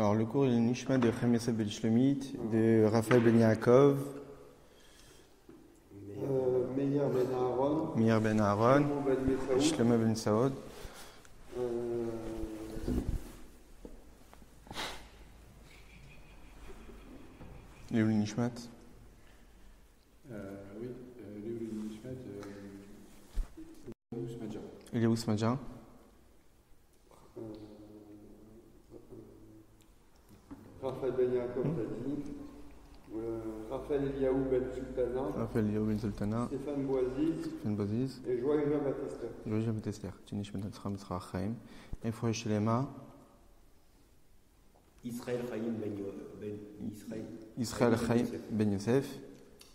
Alors, le cours est le Nishma de Chaim Yosef Ben Shlomit, de Raphaël Ben Yaakov, Meir Ben Aaron, Shlomo Ben Saoud. Léo Nishmat. Oui, Léo Nishmat, Smadja. Léo Smadja. Raphaël Ben Yaakov t'as dit. Raphaël Eliaou Ben Sultana. Raphaël Eliaou Ben Sultana. Stéphane Boaziz. Et Joël Batester. Joël Batester. Nishmat Atzra Mitzra Chaim. Efroy Shelema. Israël Chaim Ben Yosef.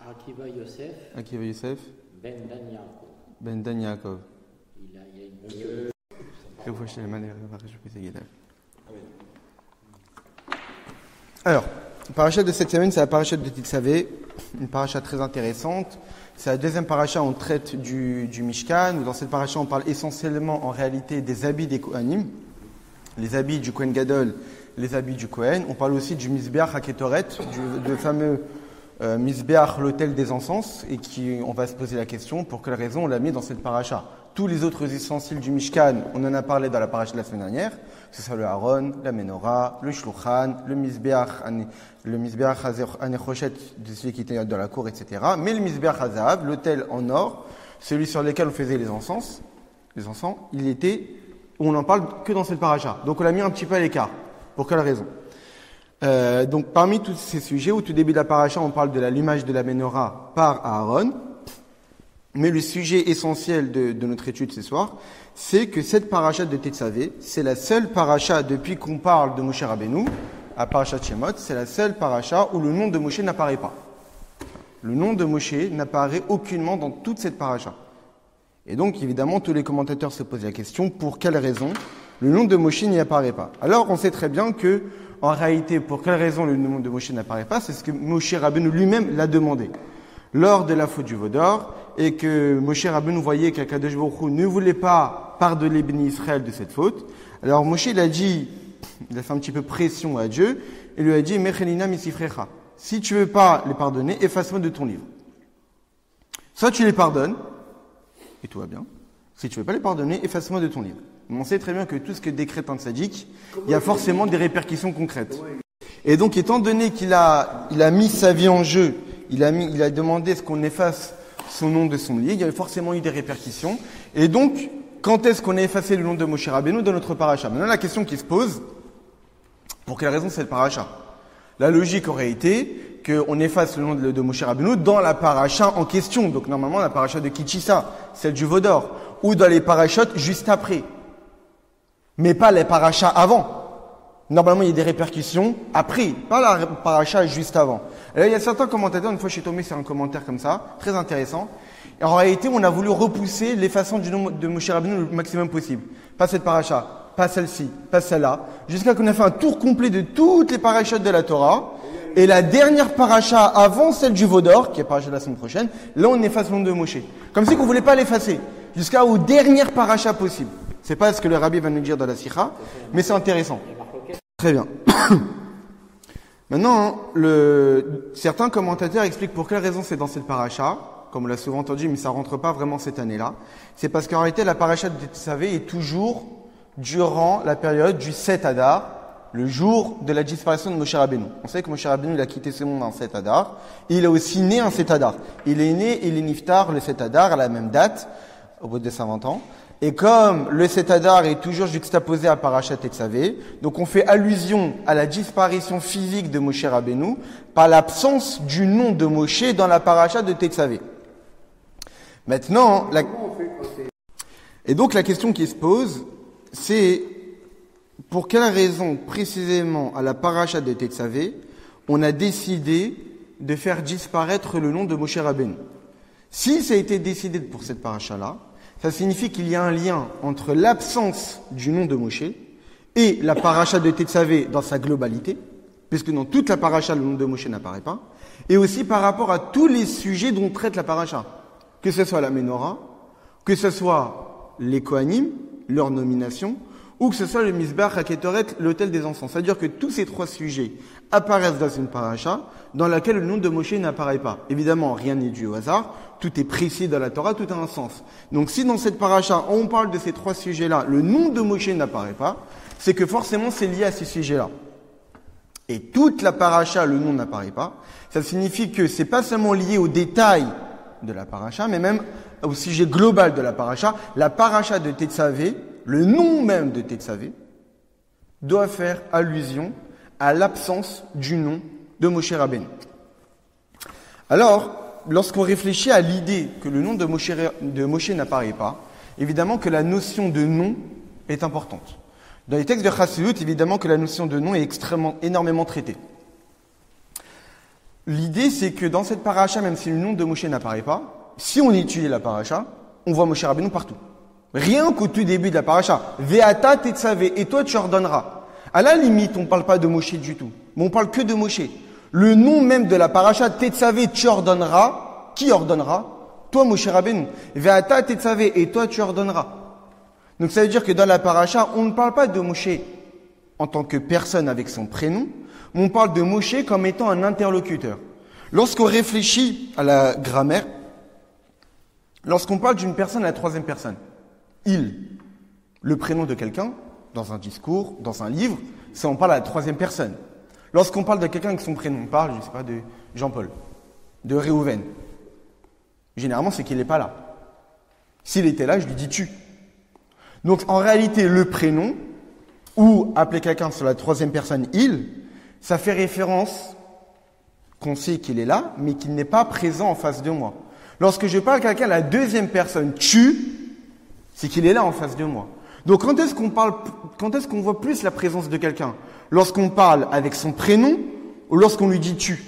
Akiva Yosef. Akiva Yosef. Ben Dan Yaakov. Ben Dan Yaakov. Il y a une Efroy Shelema. Alors, la paracha de cette semaine, c'est la paracha de Tetzavé, une paracha très intéressante. C'est la deuxième paracha où on traite du Mishkan. Dans cette paracha, on parle essentiellement, en réalité, des habits des Kohanim, les habits du Kohen Gadol, les habits du Kohen. On parle aussi du Mizbeach HaKetoret, du fameux Mizbeach, l'autel des encens, et on va se poser la question, pour quelle raison on l'a mis dans cette paracha. Tous les autres ustensiles du Mishkan, on en a parlé dans la paracha de la semaine dernière, que ce soit le Haron, la Menorah, le Shulchan, le Mizbeach Anechoshet, de celui qui était dans la cour, etc. Mais le Mizbeach Hazahav, l'autel en or, celui sur lequel on faisait les encens, il était, on n'en parle que dans cette paracha. Donc on l'a mis un petit peu à l'écart. Pour quelle raison? Donc parmi tous ces sujets, au tout début de la paracha, on parle de l'allumage de la Menorah par Aaron. Mais le sujet essentiel de notre étude ce soir, c'est que cette paracha de Tetzavé, c'est la seule paracha depuis qu'on parle de Moshe Rabbeinu, à Parashat Shemot, c'est la seule paracha où le nom de Moshe n'apparaît pas. Le nom de Moshe n'apparaît aucunement dans toute cette paracha. Et donc, évidemment, tous les commentateurs se posent la question, pour quelle raison le nom de Moshe n'y apparaît pas? Alors, on sait très bien que, en réalité, pour quelle raison le nom de Moshe n'apparaît pas, c'est ce que Moshe Rabbeinu lui-même l'a demandé. Lors de la faute du Vaudor, et que Moshe Rabbeinu voyait qu'Akadosh Baruch Hu ne voulait pas pardonner Béni Israël de cette faute. Alors Moshe, il a fait un petit peu pression à Dieu, et lui a dit, Mechelina misifrecha. Si tu veux pas les pardonner, efface-moi de ton livre. Soit tu les pardonnes, et tout va bien. Si tu veux pas les pardonner, efface-moi de ton livre. On sait très bien que tout ce que décrète un tzaddik, il y a forcément des répercussions concrètes. Et donc, étant donné qu'il a mis sa vie en jeu, il a demandé ce qu'on efface son nom de son livre, il y a forcément eu des répercussions. Et donc, quand est-ce qu'on a effacé le nom de Moshe Rabbeinu dans notre paracha? Maintenant, la question qui se pose, pour quelle raison c'est le paracha? La logique aurait été qu'on efface le nom de Moshe Rabbeinu dans la paracha en question. Donc, normalement, la paracha de Kitchissa, celle du Vaudor, ou dans les parachotes juste après. Mais pas les parachas avant. Normalement, il y a des répercussions après, pas la paracha juste avant. Alors, il y a certains commentateurs, une fois je suis tombé sur un commentaire comme ça, très intéressant. Et en réalité, on a voulu repousser l'effacement du nom de Moshe Rabbeinu le maximum possible. Pas cette paracha, pas celle-ci, pas celle-là, jusqu'à qu'on a fait un tour complet de toutes les parachotes de la Torah. Et la dernière paracha avant celle du Vaudor, qui est paracha de la semaine prochaine, là on efface le nom de Moshe. Comme si qu'on voulait pas l'effacer, jusqu'aux dernières parachas possibles. C'est pas ce que le rabbi va nous dire dans la sikha, mais c'est intéressant. Très bien. Maintenant, certains commentateurs expliquent pour quelle raison c'est dans cette paracha, comme on l'a souvent entendu, mais ça rentre pas vraiment cette année-là. C'est parce qu'en réalité, la paracha de Tetzavé est toujours durant la période du 7 Adar, le jour de la disparition de Moshe Rabbeinu. On sait que Moshe Rabbeinu, il a quitté ce monde en 7 Adar. Il est aussi né en 7 Adar. Il est né, il est niftar le 7 Adar à la même date, au bout de 120 ans. Et comme le 7 Adar est toujours juxtaposé à Parashat Tetzavé, donc on fait allusion à la disparition physique de Moshe Rabbeinu par l'absence du nom de Moshe dans la Parashat de Tetzavé. Maintenant, et donc la question qui se pose, c'est pour quelle raison précisément à la Parashat de Tetzavé, on a décidé de faire disparaître le nom de Moshe Rabbeinu. Si ça a été décidé pour cette Parasha-là, ça signifie qu'il y a un lien entre l'absence du nom de Moshe et la paracha de Tetzavé dans sa globalité, puisque dans toute la paracha, le nom de Moshe n'apparaît pas, et aussi par rapport à tous les sujets dont traite la paracha, que ce soit la Menorah, que ce soit les Kohanim, leur nomination, ou que ce soit le Mizbeach HaKetoret, l'autel des encens. C'est-à-dire que tous ces trois sujets apparaissent dans une paracha dans laquelle le nom de Moshe n'apparaît pas. Évidemment, rien n'est dû au hasard, tout est précis dans la Torah, tout a un sens. Donc si dans cette paracha, on parle de ces trois sujets-là, le nom de Moshe n'apparaît pas, c'est que forcément c'est lié à ces sujets-là. Et toute la paracha, le nom n'apparaît pas. Ça signifie que c'est pas seulement lié aux détails de la paracha, mais même au sujet global de la paracha. La paracha de Tetzavé, le nom même de Tetzavé, doit faire allusion à l'absence du nom de Moshe Rabbeinu. Alors, lorsqu'on réfléchit à l'idée que le nom de Moshe n'apparaît pas, évidemment que la notion de nom est importante. Dans les textes de Chassidut, évidemment que la notion de nom est énormément traitée. L'idée, c'est que dans cette paracha, même si le nom de Moshe n'apparaît pas, si on étudie la paracha, on voit Moshe Rabbeinu partout. Rien qu'au tout début de la paracha. Ve'ata tetzavé, et toi tu ordonneras. À la limite, on ne parle pas de Moshe du tout, mais on parle que de Moshe. Le nom même de la paracha, tetzavé, tu ordonneras. Qui ordonnera? Toi, Moshe Rabbeinu. Ve'ata tetzavé, et toi tu ordonneras. Donc ça veut dire que dans la paracha, on ne parle pas de Moshe en tant que personne avec son prénom, mais on parle de Moshe comme étant un interlocuteur. Lorsqu'on réfléchit à la grammaire, lorsqu'on parle d'une personne à la troisième personne, il, le prénom de quelqu'un, dans un discours, dans un livre, ça on parle à la troisième personne. Lorsqu'on parle de quelqu'un avec son prénom, on parle, je ne sais pas, de Jean-Paul, de Réhouven. Généralement, c'est qu'il n'est pas là. S'il était là, je lui dis tu. Donc en réalité, le prénom, ou appeler quelqu'un sur la troisième personne il, ça fait référence qu'on sait qu'il est là, mais qu'il n'est pas présent en face de moi. Lorsque je parle à quelqu'un à la deuxième personne tu, c'est qu'il est là en face de moi. Donc quand est-ce qu'on voit plus la présence de quelqu'un? Lorsqu'on parle avec son prénom ou lorsqu'on lui dit tu?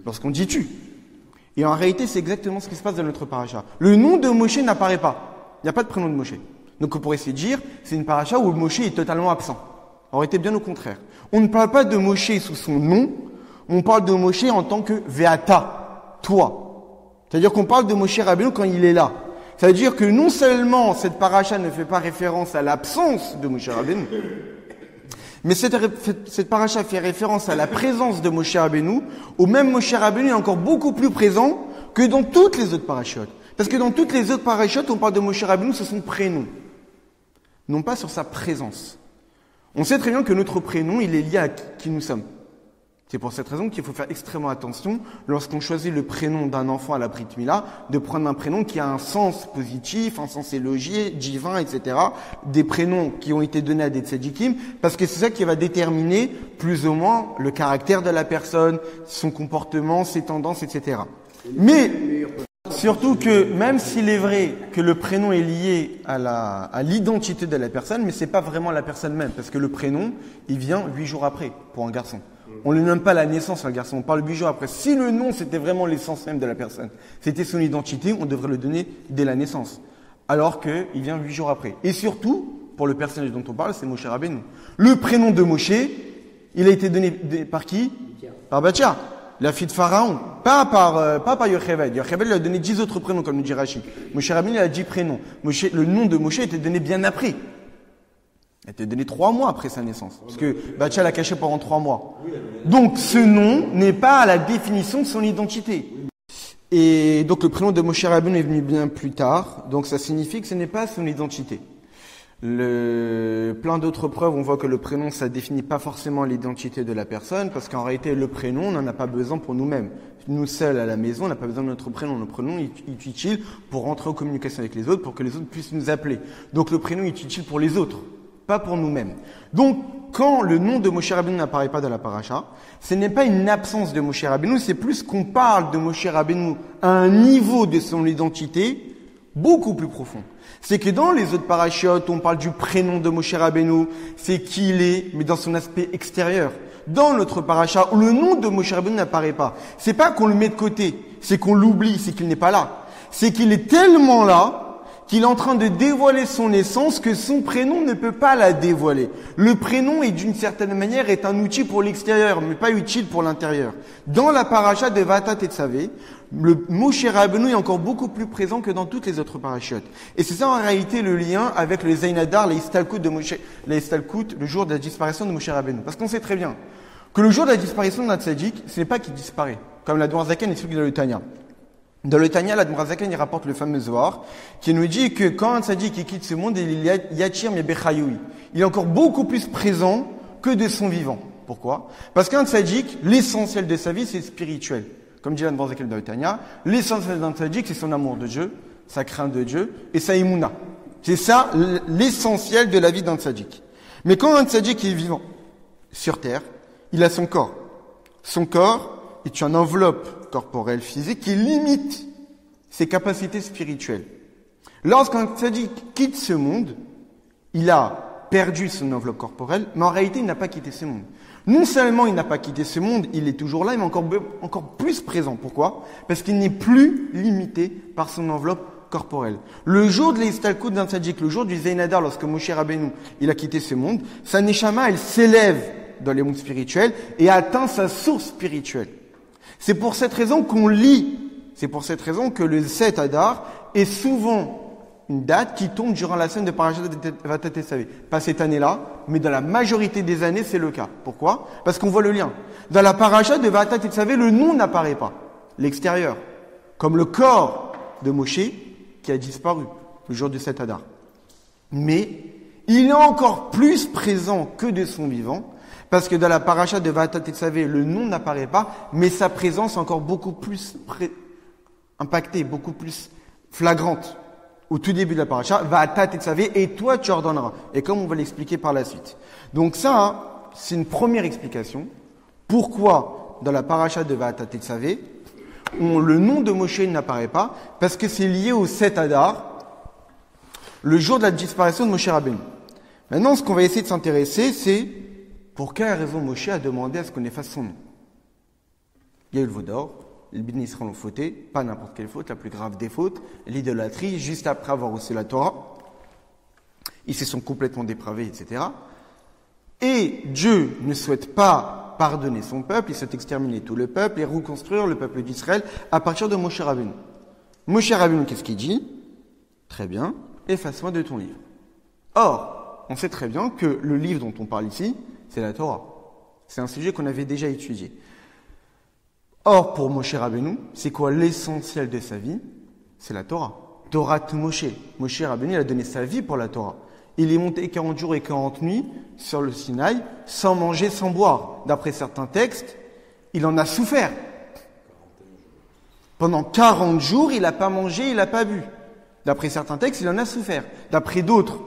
Lorsqu'on dit tu. Et en réalité, c'est exactement ce qui se passe dans notre paracha. Le nom de Moshe n'apparaît pas. Il n'y a pas de prénom de Moshe. Donc on pourrait essayer de dire, c'est une paracha où Moshe est totalement absent. En réalité, bien au contraire. On ne parle pas de Moshe sous son nom, on parle de Moshe en tant que Ve'ata, toi. C'est-à-dire qu'on parle de Moshe Rabbeinu quand il est là. Ça veut dire que non seulement cette paracha ne fait pas référence à l'absence de Moshe Rabbeinu, mais cette paracha fait référence à la présence de Moshe Rabbeinu, où même Moshe Rabbeinu est encore beaucoup plus présent que dans toutes les autres parachutes. Parce que dans toutes les autres parachutes, on parle de Moshe Rabbeinu sur son prénom, non pas sur sa présence. On sait très bien que notre prénom, il est lié à qui nous sommes. C'est pour cette raison qu'il faut faire extrêmement attention, lorsqu'on choisit le prénom d'un enfant à la Brit Mila, de prendre un prénom qui a un sens positif, un sens élogié, divin, etc. Des prénoms qui ont été donnés à des tzadikim, parce que c'est ça qui va déterminer plus ou moins le caractère de la personne, son comportement, ses tendances, etc. Mais surtout que même s'il est vrai que le prénom est lié à l'identité de la personne, mais c'est pas vraiment la personne même, parce que le prénom, il vient 8 jours après pour un garçon. On ne nomme pas la naissance à un garçon, on parle 8 jours après. Si le nom, c'était vraiment l'essence même de la personne, c'était son identité, on devrait le donner dès la naissance. Alors qu'il vient 8 jours après. Et surtout, pour le personnage dont on parle, c'est Moshe Rabbeinu. Le prénom de Moshe, il a été donné par qui? Par Batia, la fille de Pharaon. Pas par Yocheved. Yocheved lui a donné 10 autres prénoms, comme nous dit Rashi. Moshe Rabbeinu, il a 10 prénoms. Le nom de Moshe a été donné bien après. Il a été donné 3 mois après sa naissance. Parce que Batia l'a caché pendant 3 mois. Donc ce nom n'est pas à la définition de son identité. Et donc le prénom de Moshe Rabbeinu est venu bien plus tard. Donc ça signifie que ce n'est pas son identité. Plein d'autres preuves, on voit que le prénom, ça définit pas forcément l'identité de la personne. Parce qu'en réalité, le prénom, on n'en a pas besoin pour nous-mêmes. Nous seuls à la maison, on n'a pas besoin de notre prénom. Notre prénom est utile pour rentrer en communication avec les autres, pour que les autres puissent nous appeler. Donc le prénom est utile pour les autres, pas pour nous-mêmes. Donc, quand le nom de Moshe Rabbeinu n'apparaît pas dans la paracha, ce n'est pas une absence de Moshe Rabbeinu, c'est plus qu'on parle de Moshe Rabbeinu à un niveau de son identité beaucoup plus profond. C'est que dans les autres parachutes, on parle du prénom de Moshe Rabbeinu, c'est qui il est, mais dans son aspect extérieur. Dans notre paracha, où le nom de Moshe Rabbeinu n'apparaît pas, c'est pas qu'on le met de côté, c'est qu'on l'oublie, c'est qu'il n'est pas là. C'est qu'il est tellement là, qu'il est en train de dévoiler son essence, que son prénom ne peut pas la dévoiler. Le prénom est d'une certaine manière est un outil pour l'extérieur, mais pas utile pour l'intérieur. Dans la paracha de Vatat Tetzavé, le Moshe Rabbeinu est encore beaucoup plus présent que dans toutes les autres parachutes. Et c'est ça en réalité le lien avec le Zayin Hadar, les Istalkut de Moshe, les Istalkut, le jour de la disparition de Moshe Rabbeinu. Parce qu'on sait très bien que le jour de la disparition d'un tzaddik, ce n'est pas qu'il disparaît, comme la Zaken explique dans le Tanya. Dans le Tanya, la Zaken, il rapporte le fameux Zohar, qui nous dit que quand un tzaddik quitte ce monde, il yachir mebechayoui. Il est encore beaucoup plus présent que de son vivant. Pourquoi? Parce qu'un tzaddik, l'essentiel de sa vie, c'est spirituel. Comme dit la Zaken dans le Tanya, l'essentiel d'un tzaddik, c'est son amour de Dieu, sa crainte de Dieu et sa émouna. C'est ça l'essentiel de la vie d'un tzaddik. Mais quand un tzaddik est vivant sur terre, il a son corps. Son corps est une enveloppe corporelle physique qui limite ses capacités spirituelles. Lorsqu'un tzaddik quitte ce monde, il a perdu son enveloppe corporelle, mais en réalité, il n'a pas quitté ce monde. Non seulement il n'a pas quitté ce monde, il est toujours là, mais encore plus présent. Pourquoi? Parce qu'il n'est plus limité par son enveloppe corporelle. Le jour de l'Istalkut d'un tzaddik, le jour du Zayin Hadar, lorsque Moshe Rabbeinu, il a quitté ce monde, sa neshama, elle s'élève dans les mondes spirituels et atteint sa source spirituelle. C'est pour cette raison qu'on lit, c'est pour cette raison que le 7 Hadar est souvent une date qui tombe durant la semaine de Parashat Vatat Tetzavé. Pas cette année-là, mais dans la majorité des années, c'est le cas. Pourquoi? Parce qu'on voit le lien. Dans la Parashat de Vatat Tetzavé, le nom n'apparaît pas. L'extérieur. Comme le corps de Moshe qui a disparu le jour du 7 Hadar. Mais il est encore plus présent que de son vivant, parce que dans la Parashat de Vatat Tetzavé, le nom n'apparaît pas, mais sa présence est encore beaucoup plus impactée, beaucoup plus flagrante. Au tout début de la paracha, Vatat Tetzavé, et toi tu ordonneras. Et comme on va l'expliquer par la suite. Donc ça, c'est une première explication. Pourquoi, dans la paracha de Vatat Tetzavé, le nom de Moshe n'apparaît pas? Parce que c'est lié au 7 Hadar, le jour de la disparition de Moshe Rabbeinu. Maintenant, ce qu'on va essayer de s'intéresser, c'est pour quelle raison Moshe a demandé à ce qu'on efface son nom. Il y a eu le veau d'or. Les Bnei Israël ont fauté, pas n'importe quelle faute, la plus grave des fautes, l'idolâtrie, juste après avoir reçu la Torah. Ils se sont complètement dépravés, etc. Et Dieu ne souhaite pas pardonner son peuple, il souhaite exterminer tout le peuple et reconstruire le peuple d'Israël à partir de Moshe Rabbeinu. Moshe Rabbeinu, qu'est-ce qu'il dit? Très bien, efface-moi de ton livre. Or, on sait très bien que le livre dont on parle ici, c'est la Torah. C'est un sujet qu'on avait déjà étudié. Or, pour Moshe Rabbeinu, c'est quoi l'essentiel de sa vie? C'est la Torah. Torah tout Moshe. Moshe Rabbeinu, il a donné sa vie pour la Torah. Il est monté 40 jours et 40 nuits sur le Sinaï, sans manger, sans boire. D'après certains textes, il en a souffert. Pendant 40 jours, il n'a pas mangé, il n'a pas bu. D'après certains textes, il en a souffert. D'après d'autres,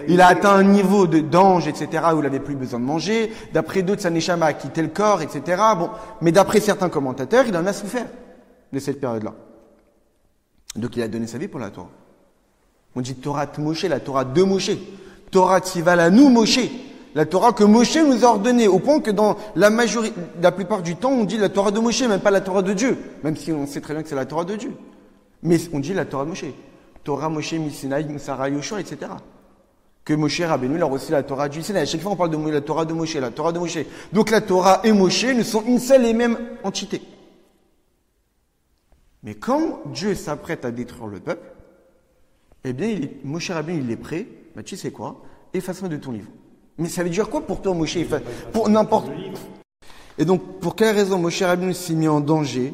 il a atteint un niveau d'ange, etc., où il n'avait plus besoin de manger. D'après d'autres, sa neshama a quitté le corps, etc. Bon, mais d'après certains commentateurs, il en a souffert de cette période-là. Donc il a donné sa vie pour la Torah. On dit Torah de Moshe, la Torah de Moshe. Torah Tzivala nous Moshe. La Torah que Moshe nous a ordonnée, au point que dans la plupart du temps, on dit la Torah de Moshe, même pas la Torah de Dieu. Même si on sait très bien que c'est la Torah de Dieu. Mais on dit la Torah de Moshe. Torah Moshe, Misinaï, Musara, Yoshua, etc. Que Moshe Rabbeinu, il a reçu la Torah du Sinaï. À chaque fois, on parle de la Torah de Moshe, la Torah de Moshe. Donc la Torah et Moshe ne sont une seule et même entité. Mais quand Dieu s'apprête à détruire le peuple, eh bien, Moshe Rabbeinu, il est prêt. Bah, tu sais quoi? Efface-moi de ton livre. Mais ça veut dire quoi pour toi, Moshe? Pour n'importe. Et donc, pour quelle raison Moshe Rabbeinu s'est mis en danger?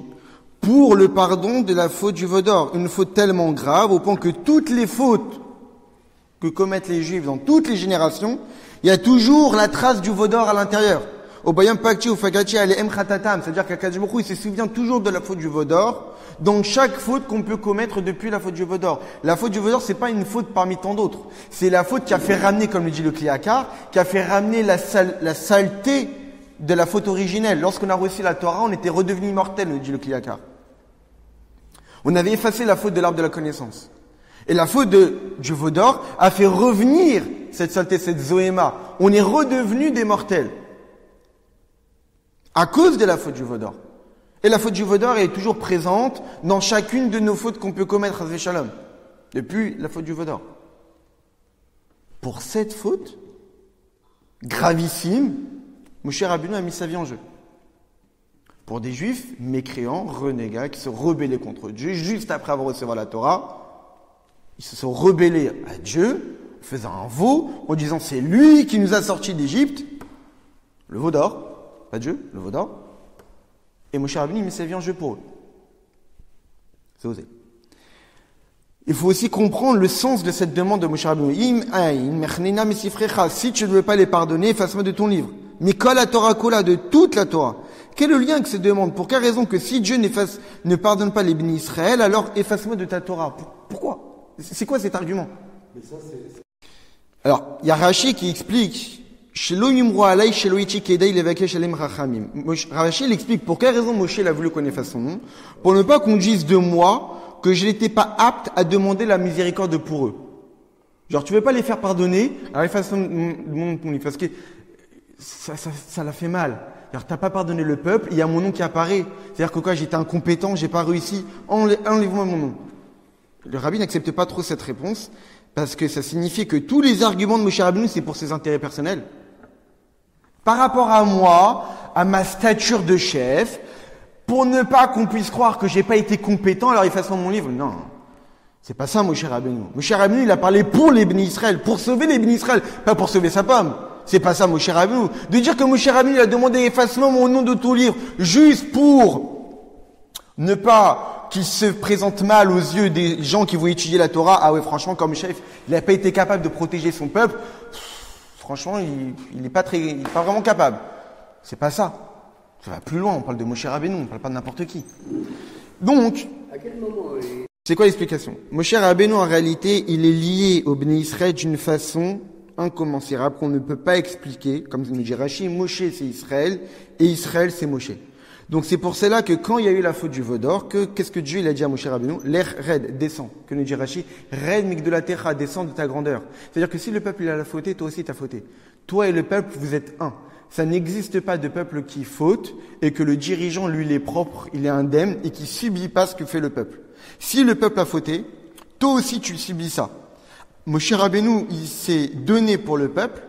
Pour le pardon de la faute du veau d'or. Une faute tellement grave, au point que toutes les fautes que commettent les Juifs dans toutes les générations, il y a toujours la trace du veau d'or à l'intérieur. C'est-à-dire qu'Akadosh Baruch Hu, il se souvient toujours de la faute du veau d'or dans chaque faute qu'on peut commettre depuis la faute du veau d'or. La faute du veau d'or, c'est pas une faute parmi tant d'autres. C'est la faute qui a fait ramener, comme le dit le Kliakar, qui a fait ramener la saleté de la faute originelle. Lorsqu'on a reçu la Torah, on était redevenu immortel, le dit le Kliakar. On avait effacé la faute de l'arbre de la connaissance. Et la faute du veau d'or a fait revenir cette saleté, cette zoéma. On est redevenu des mortels. À cause de la faute du veau d'or. Et la faute du veau d'or est toujours présente dans chacune de nos fautes qu'on peut commettre, Hazvé Shalom. depuis la faute du veau d'or. Pour cette faute gravissime, Moshe Rabbeinu a mis sa vie en jeu. Pour des juifs mécréants, renégats, qui se rebellaient contre Dieu, juste après avoir reçu la Torah, ils se sont rebellés à Dieu, en faisant un veau, en disant c'est lui qui nous a sortis d'Égypte, le veau d'or, pas Dieu, le veau d'or, et Moshe Rabbeinu met sa vie en jeu pour eux. C'est osé. Il faut aussi comprendre le sens de cette demande de Moshe Rabbeinu. Si tu ne veux pas les pardonner, efface-moi de ton livre. Mais kol la Torah kola, de toute la Torah. Quel est le lien avec cette demande? Pour quelle raison que si Dieu ne pardonne pas les bénis Israël, alors efface-moi de ta Torah? Pourquoi? C'est quoi cet argument? Alors, il y a Rashi qui explique, Rashi explique pour quelle raison Moshe a voulu qu'on efface son nom, pour ne pas qu'on dise de moi que je n'étais pas apte à demander la miséricorde pour eux. Genre, tu veux pas les faire pardonner, alors efface mon nom de ton livre, parce que ça l'a fait mal. Alors, t'as pas pardonné le peuple, il y a mon nom qui apparaît. C'est-à-dire que quoi, j'étais incompétent, j'ai pas réussi, enlève-moi mon nom. Le rabbi n'accepte pas trop cette réponse, parce que ça signifie que tous les arguments de Moshe Rabbeinu, c'est pour ses intérêts personnels. Par rapport à moi, à ma stature de chef, pour ne pas qu'on puisse croire que j'ai pas été compétent, alors effaçons mon livre. Non. C'est pas ça, Moshe Rabbeinu. Moshe Rabbeinu, il a parlé pour les bénis Israël, pour sauver les bénis Israël, pas pour sauver sa pomme. C'est pas ça, Moshe Rabbeinu. De dire que Moshe Rabbeinu a demandé effacement mon nom de tout livre, juste pour ne pas qu'il se présente mal aux yeux des gens qui vont étudier la Torah. Ah ouais, franchement, comme chef, il n'a pas été capable de protéger son peuple. Franchement, il n'est pas vraiment capable. C'est pas ça. Ça va plus loin. On parle de Moshe Rabbeinu, on parle pas de n'importe qui. Donc, À quel moment c'est quoi l'explication? Moshe Rabbeinu, en réalité, il est lié au Béni Israël d'une façon incommensurable qu'on ne peut pas expliquer. Comme nous dit Rashi, Moshe c'est Israël et Israël c'est Moshe. Donc c'est pour cela que quand il y a eu la faute du veau d'or, qu'est-ce que Dieu il a dit à Moshe Rabbeinu? L'air red, descend. Que nous dit Rashi, red migdolatecha, descend de ta grandeur. C'est-à-dire que si le peuple il a la fauté, toi aussi t'as fauté. Toi et le peuple, vous êtes un. Ça n'existe pas de peuple qui faute et que le dirigeant, lui, il est propre, il est indemne et qui subit pas ce que fait le peuple. Si le peuple a fauté, toi aussi tu subis ça. Moshe Rabbeinu, il s'est donné pour le peuple,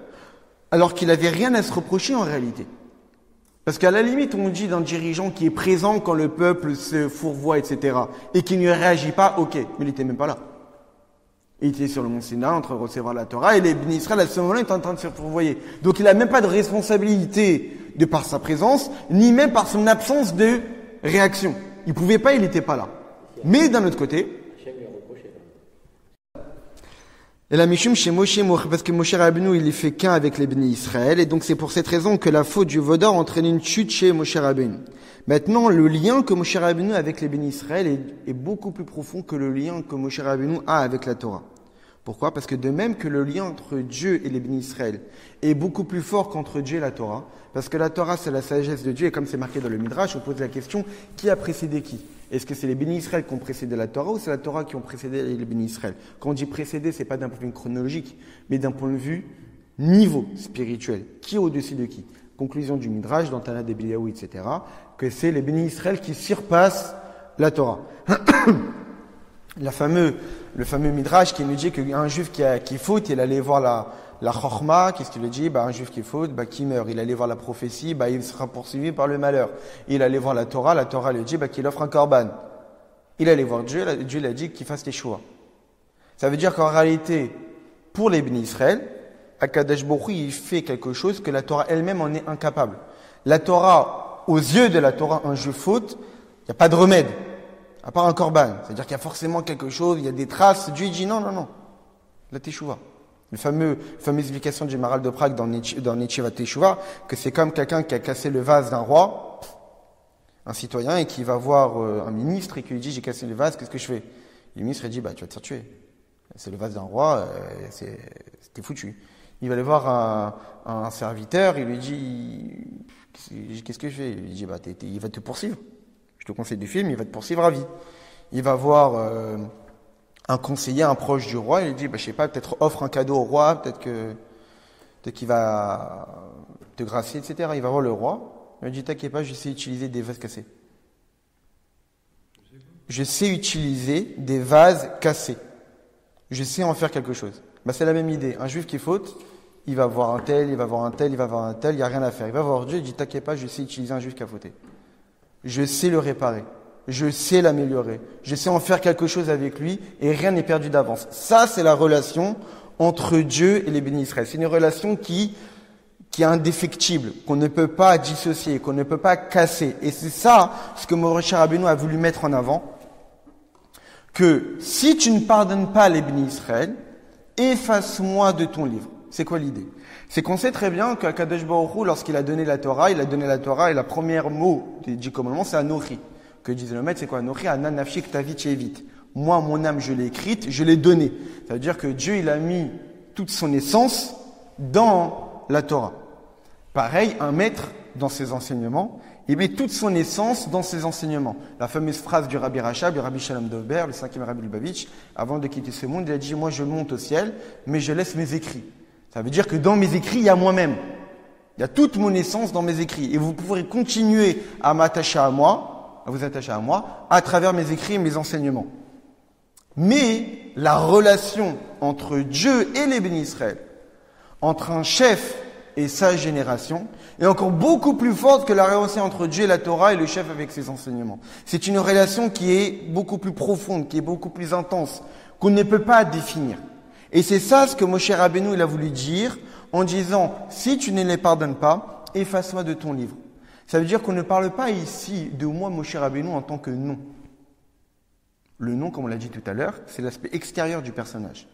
alors qu'il avait rien à se reprocher en réalité. Parce qu'à la limite, on dit d'un dirigeant qui est présent quand le peuple se fourvoie, etc., et qui ne réagit pas, ok, mais il était même pas là. Il était sur le mont Sinaï en train de recevoir la Torah, et les bénis Israël, à ce moment-là, étaient en train de se fourvoyer. Donc il n'a même pas de responsabilité de par sa présence, ni même par son absence de réaction. Il pouvait pas, il n'était pas là. Mais d'un autre côté, et la Mishum chez Moshe, parce que Moshe Rabbeinu, il est fait qu'un avec les bénis Israël, et donc c'est pour cette raison que la faute du veau d'or entraîne une chute chez Moshe Rabbeinu. Maintenant, le lien que Moshe Rabbeinu a avec les bénis Israël est beaucoup plus profond que le lien que Moshe Rabbeinu a avec la Torah. Pourquoi? Parce que de même que le lien entre Dieu et les bénis Israël est beaucoup plus fort qu'entre Dieu et la Torah, parce que la Torah c'est la sagesse de Dieu, et comme c'est marqué dans le Midrash, on pose la question, qui a précédé qui? Est-ce que c'est les bénis Israël qui ont précédé la Torah ou c'est la Torah qui ont précédé les bénis Israël? Quand on dit précédé, c'est pas d'un point de vue chronologique, mais d'un point de vue niveau spirituel. Qui est au-dessus de qui? Conclusion du Midrash, dans Tana d'Ebiliaou, etc., que c'est les bénis Israël qui surpassent la Torah. Le fameux Midrash qui nous dit qu'un juif qui faute, il allait voir la chorma, qu'est-ce qu'il lui dit? Un juif qui faute, qui meurt. Il allait voir la prophétie, il sera poursuivi par le malheur. Il allait voir la Torah lui dit, qu'il offre un korban. Il allait voir Dieu lui a dit qu'il fasse les choix. Ça veut dire qu'en réalité, pour les bénis Israël, Akadosh Baruch Hu, il fait quelque chose que la Torah elle-même en est incapable. La Torah, aux yeux de la Torah, un juif faute, il n'y a pas de remède. À part un korban. C'est-à-dire qu'il y a forcément quelque chose, il y a des traces. Dieu dit non. La teshuva. La fameuse explication du Maharal de Prague dans Netshiva Teshuva, que c'est comme quelqu'un qui a cassé le vase d'un roi, un citoyen, et qui va voir un ministre et qui lui dit j'ai cassé le vase, qu'est-ce que je fais? Le ministre dit tu vas te faire tuer. C'est le vase d'un roi, t'es foutu. Il va aller voir un serviteur, il lui dit qu'est-ce que je fais? Il lui dit il va te poursuivre. Je te conseille du film, il va te poursuivre à vie. Il va voir un conseiller, un proche du roi, il lui dit, je sais pas, peut-être offre un cadeau au roi, peut-être qu'il va te gracier, etc. Il va voir le roi, il lui dit, t'inquiète pas, je sais utiliser des vases cassés. Je sais utiliser des vases cassés. Je sais en faire quelque chose. C'est la même idée. Un juif qui faute, il va voir un tel, il va voir un tel, il va voir un tel, il n'y a rien à faire. Il va voir Dieu, il dit, t'inquiète pas, je sais utiliser un juif qui a fauté. Je sais le réparer. Je sais l'améliorer. Je sais en faire quelque chose avec lui et rien n'est perdu d'avance. Ça, c'est la relation entre Dieu et les bénis Israël. C'est une relation qui est indéfectible, qu'on ne peut pas dissocier, qu'on ne peut pas casser. Et c'est ça ce que Moshe Rabbeinu a voulu mettre en avant, que si tu ne pardonnes pas les bénis Israël, efface-moi de ton livre. C'est quoi l'idée? C'est qu'on sait très bien qu'Akadosh Baruch Hu, lorsqu'il a donné la Torah, et la premier mot des 10 commandements, c'est Anochi. Que disait le maître, c'est quoi Anochi? Anan nafshi ktavit shevit. Moi, mon âme, je l'ai écrite, je l'ai donnée. Ça veut dire que Dieu, il a mis toute son essence dans la Torah. Pareil, un maître, dans ses enseignements, il met toute son essence dans ses enseignements. La fameuse phrase du Rabbi Rachab, du Rabbi Shalom Dovber, le 5e Rabbi Lubavitch, avant de quitter ce monde, il a dit, moi, je monte au ciel, mais je laisse mes écrits. Ça veut dire que dans mes écrits, il y a moi-même. Il y a toute mon essence dans mes écrits. Et vous pourrez continuer à m'attacher à moi, à vous attacher à moi, à travers mes écrits et mes enseignements. Mais la relation entre Dieu et les bénis Israël, entre un chef et sa génération, est encore beaucoup plus forte que la relation entre Dieu et la Torah et le chef avec ses enseignements. C'est une relation qui est beaucoup plus profonde, qui est beaucoup plus intense, qu'on ne peut pas définir. Et c'est ça ce que Moshe Rabbeinu il a voulu dire en disant, si tu ne les pardonnes pas, efface-moi de ton livre. Ça veut dire qu'on ne parle pas ici de moi, Moshe Rabbeinu, en tant que nom. Le nom, comme on l'a dit tout à l'heure, c'est l'aspect extérieur du personnage.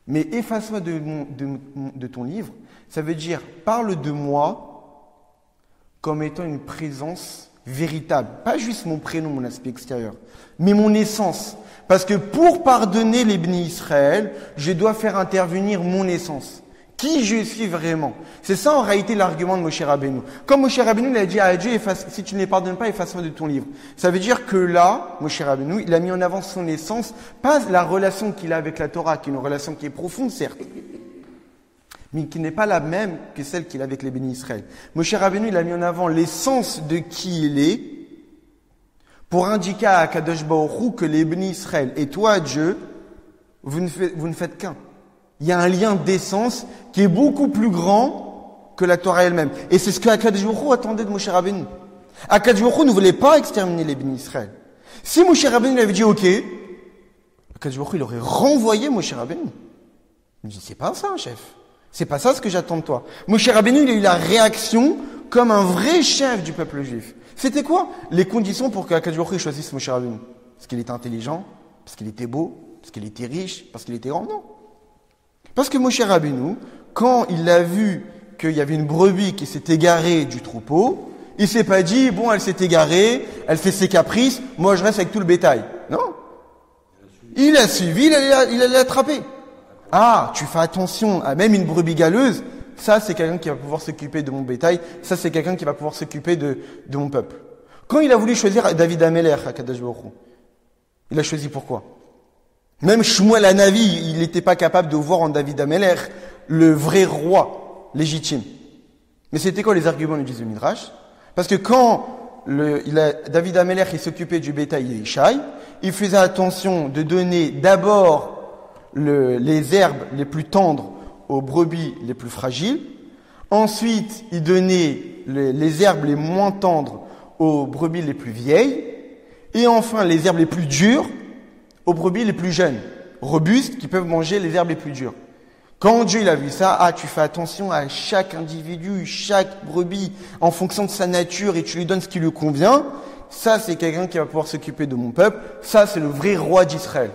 Mais efface-moi de ton livre, ça veut dire parle de moi comme étant une présence véritable. Pas juste mon prénom, mon aspect extérieur, mais mon essence. Parce que pour pardonner les bénis Israël, je dois faire intervenir mon essence. Qui je suis vraiment. C'est ça en réalité l'argument de Moshe Rabbeinu. Comme Moshe Rabbeinu il a dit à Dieu, si tu ne les pardonnes pas, efface-moi de ton livre. Ça veut dire que là, Moshe Rabbeinu, il a mis en avant son essence, pas la relation qu'il a avec la Torah, qui est une relation qui est profonde, certes, mais qui n'est pas la même que celle qu'il a avec les bénis Israël. Moshe Rabbeinu, il a mis en avant l'essence de qui il est, pour indiquer à Kadosh Baruch Hu que les bénis Israël et toi, Dieu, vous ne faites qu'un. Il y a un lien d'essence qui est beaucoup plus grand que la Torah elle-même. Et c'est ce que Akadosh Baruch Hu attendait de Moshe Rabbeinu. Akadosh Baruch Hu ne voulait pas exterminer les bénis Israël. Si Moshe Rabbeinu avait dit OK, Akadosh Baruch Hu il aurait renvoyé Moshe Rabbeinu. Il dit c'est pas ça, chef. C'est pas ça ce que j'attends de toi. Moshe Rabbeinu il a eu la réaction comme un vrai chef du peuple juif. C'était quoi les conditions pour qu'Akadosh Baruch Hu choisisse Moshe Rabbeinu? Parce qu'il était intelligent, parce qu'il était beau, parce qu'il était riche, parce qu'il était grand? Non. Parce que Moshe Rabbeinu, quand il a vu qu'il y avait une brebis qui s'est égarée du troupeau, il s'est pas dit, bon, elle s'est égarée, elle fait ses caprices, moi je reste avec tout le bétail. Non. Il a suivi, il allait l'attraper. Ah, tu fais attention à même une brebis galeuse, ça c'est quelqu'un qui va pouvoir s'occuper de mon bétail, ça c'est quelqu'un qui va pouvoir s'occuper de mon peuple. Quand il a voulu choisir David Améler à Kadosh Baruch Hu, il a choisi pourquoi? Même Shmuel Hanavi, il n'était pas capable de voir en David Améler le vrai roi légitime. Mais c'était quoi les arguments du disent Midrash? Parce que quand David Améler il s'occupait du bétail Yishai, il faisait attention de donner d'abord les herbes les plus tendres aux brebis les plus fragiles. Ensuite, il donnait les herbes les moins tendres aux brebis les plus vieilles. Et enfin, les herbes les plus dures aux brebis les plus jeunes, robustes, qui peuvent manger les herbes les plus dures. Quand Dieu il a vu ça, tu fais attention à chaque individu, chaque brebis, en fonction de sa nature, et tu lui donnes ce qui lui convient. Ça, c'est quelqu'un qui va pouvoir s'occuper de mon peuple. Ça, c'est le vrai roi d'Israël.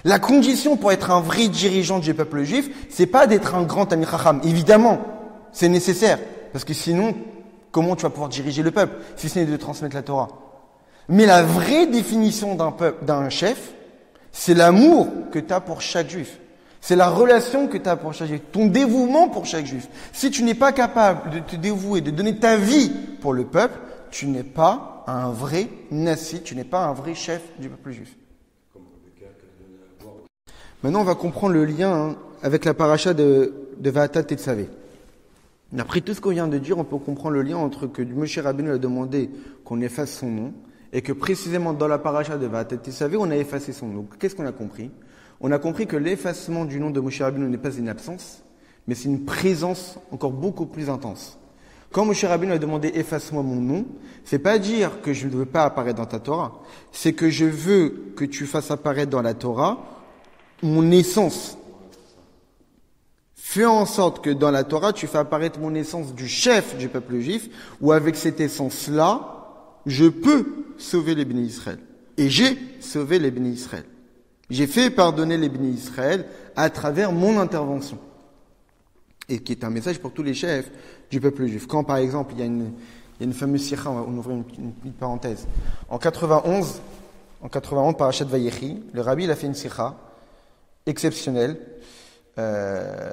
La condition pour être un vrai dirigeant du peuple juif, c'est pas d'être un grand Talmid Chacham. Évidemment, c'est nécessaire. Parce que sinon, comment tu vas pouvoir diriger le peuple, si ce n'est de transmettre la Torah? Mais la vraie définition d'un chef, c'est l'amour que tu as pour chaque juif. C'est la relation que tu as pour chaque juif. Ton dévouement pour chaque juif. Si tu n'es pas capable de te dévouer, de donner ta vie pour le peuple, tu n'es pas un vrai nasi, tu n'es pas un vrai chef du peuple juif. Maintenant, on va comprendre le lien avec la paracha de Va'ata Tetzavé. Après tout ce qu'on vient de dire, on peut comprendre le lien entre que Moshe Rabbeinu a demandé qu'on efface son nom et que précisément dans la paracha de Va'atat Tesavé, on a effacé son nom. Donc, qu'est-ce qu'on a compris? On a compris que l'effacement du nom de Moshe Rabbeinu n'est pas une absence, mais c'est une présence encore beaucoup plus intense. Quand Moshe Rabbeinu a demandé « efface-moi mon nom », c'est pas dire que je ne veux pas apparaître dans ta Torah, c'est que je veux que tu fasses apparaître dans la Torah mon essence. Fais en sorte que dans la Torah, tu fais apparaître mon essence du chef du peuple juif, où avec cette essence-là, je peux sauver les bénis Israël. Et j'ai sauvé les bénis Israël. J'ai fait pardonner les bénis Israël à travers mon intervention. Et qui est un message pour tous les chefs du peuple juif. Quand, par exemple, il y a une fameuse sikha, on va ouvrir une parenthèse. En 91, Parashat Vayechi, le rabbi il a fait une sikha exceptionnelle.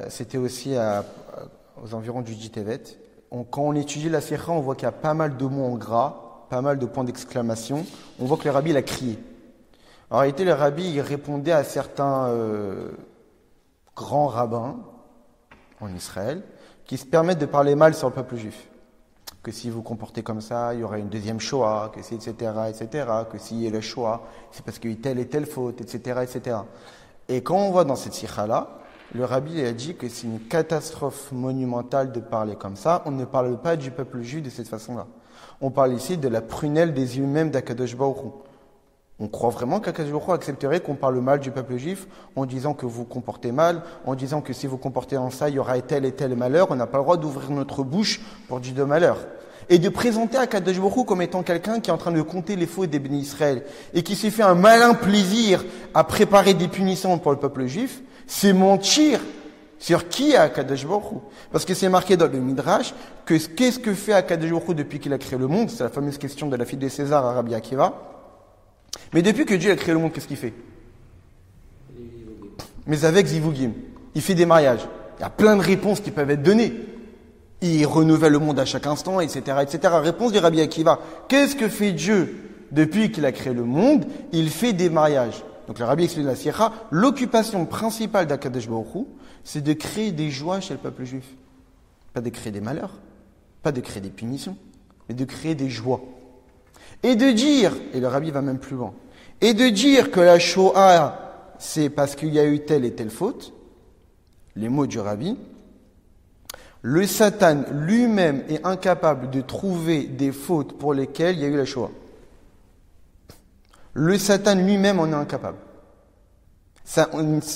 C'était aussi aux environs du Jitevet. Quand on étudie la sikha, on voit qu'il y a pas mal de mots en gras, pas mal de points d'exclamation. On voit que le rabbi il a crié. En réalité, le rabbi il répondait à certains grands rabbins en Israël, qui se permettent de parler mal sur le peuple juif. Que si vous vous comportez comme ça, il y aura une deuxième Shoah, que si, etc., que s'il y a le Shoah, c'est parce qu'il y a eu telle et telle faute, etc., etc. Et quand on voit dans cette sikha-là, le rabbi a dit que c'est une catastrophe monumentale de parler comme ça. On ne parle pas du peuple juif de cette façon-là. On parle ici de la prunelle des yeux même d'Akadosh Baruch Hu. On croit vraiment qu'Akadosh Baruch Hu accepterait qu'on parle mal du peuple juif en disant que vous vous comportez mal, en disant que si vous comportez en ça, il y aura tel et tel malheur. On n'a pas le droit d'ouvrir notre bouche pour dire de malheur. Et de présenter Akadosh Baruch Hu comme étant quelqu'un qui est en train de compter les fautes des bénis Israël et qui s'est fait un malin plaisir à préparer des punitions pour le peuple juif, c'est mentir sur qui est Akadosh Baruch Hu. Parce que c'est marqué dans le Midrash que qu'est-ce que fait Akadosh Baruch Hu depuis qu'il a créé le monde? C'est la fameuse question de la fille de César à Rabbi Akiva. Mais depuis que Dieu a créé le monde, qu'est-ce qu'il fait? Mais avec Zivugim, il fait des mariages. Il y a plein de réponses qui peuvent être données. Il renouvelle le monde à chaque instant, etc., etc. Réponse du Rabbi Akiva. Qu'est-ce que fait Dieu depuis qu'il a créé le monde? Il fait des mariages. Donc le Rabbi explique la Sierra, l'occupation principale d'Akadosh Baruch Hu, c'est de créer des joies chez le peuple juif. Pas de créer des malheurs, pas de créer des punitions, mais de créer des joies. Et de dire, et le Rabbi va même plus loin, et de dire que la Shoah, c'est parce qu'il y a eu telle et telle faute, les mots du Rabbi, le Satan lui-même est incapable de trouver des fautes pour lesquelles il y a eu la Shoah. Le Satan lui-même en est incapable.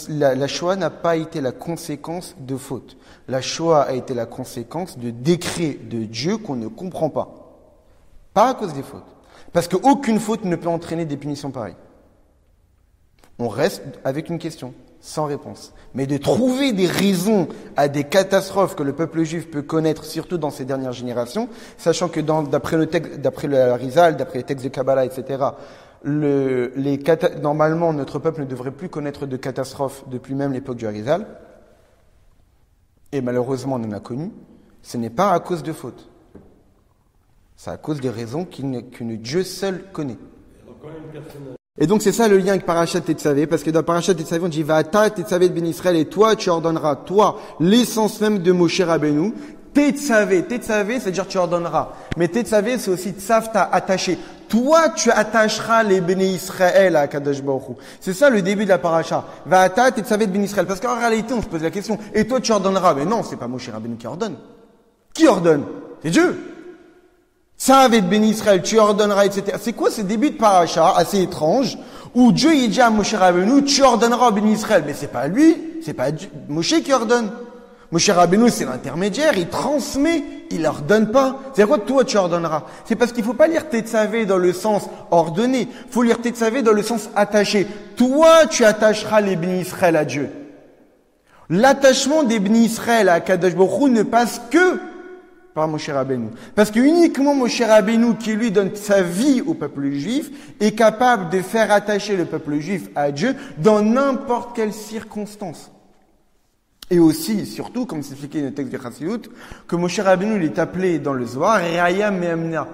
La Shoah n'a pas été la conséquence de fautes. La Shoah a été la conséquence de décrets de Dieu qu'on ne comprend pas. Pas à cause des fautes. Parce qu'aucune faute ne peut entraîner des punitions pareilles. On reste avec une question, sans réponse. Mais de trouver des raisons à des catastrophes que le peuple juif peut connaître, surtout dans ces dernières générations, sachant que d'après le Rizal, d'après les textes de Kabbalah, etc., normalement, notre peuple ne devrait plus connaître de catastrophes depuis même l'époque du Rizal. Et malheureusement, on en a connu. Ce n'est pas à cause de fautes. C'est à cause des raisons que Dieu seul connaît. Et donc c'est ça le lien avec Parashat Tetzavé, parce que dans Parashat Tetzavé on dit Va'ata Tetzavé de Ben Israël, et toi tu ordonneras, toi, l'essence même de Moshe Rabbeinu, Tetzavé, c'est-à-dire tu ordonneras. Mais Tetzavé c'est aussi Tzavta, attaché. Toi tu attacheras les Béné Israël à Kadosh Baruch Hu. C'est ça le début de la Parasha. Va'ata Tetzavé de Ben Israël. Parce qu'en réalité on se pose la question, et toi tu ordonneras. Mais non, c'est pas Moshe Rabbeinu qui ordonne. Qui ordonne? C'est Dieu. Ça avec Ben Israël, tu ordonneras, etc. C'est quoi ce début de paracha assez étrange où Dieu il dit à Moshe Rabbeinu, tu ordonneras à Ben Israël. Mais c'est pas lui, c'est pas Moshe qui ordonne. Moshe Rabbeinu c'est l'intermédiaire, il transmet, il ordonne pas. C'est quoi toi tu ordonneras? C'est parce qu'il faut pas lire Tetzavé dans le sens ordonné, faut lire Tetzavé dans le sens attaché. Toi tu attacheras les Ben Israël à Dieu. L'attachement des Ben Israël à Kadosh Baruch Hu ne passe que par Moshe Rabbeinu. Parce que uniquement Moshe Rabbeinu, qui lui donne sa vie au peuple juif, est capable de faire attacher le peuple juif à Dieu dans n'importe quelle circonstance. Et aussi, surtout, comme c'est expliqué dans le texte de Chassidut, que Moshe Rabbeinu il est appelé dans le Zohar Re'aya Me'emna,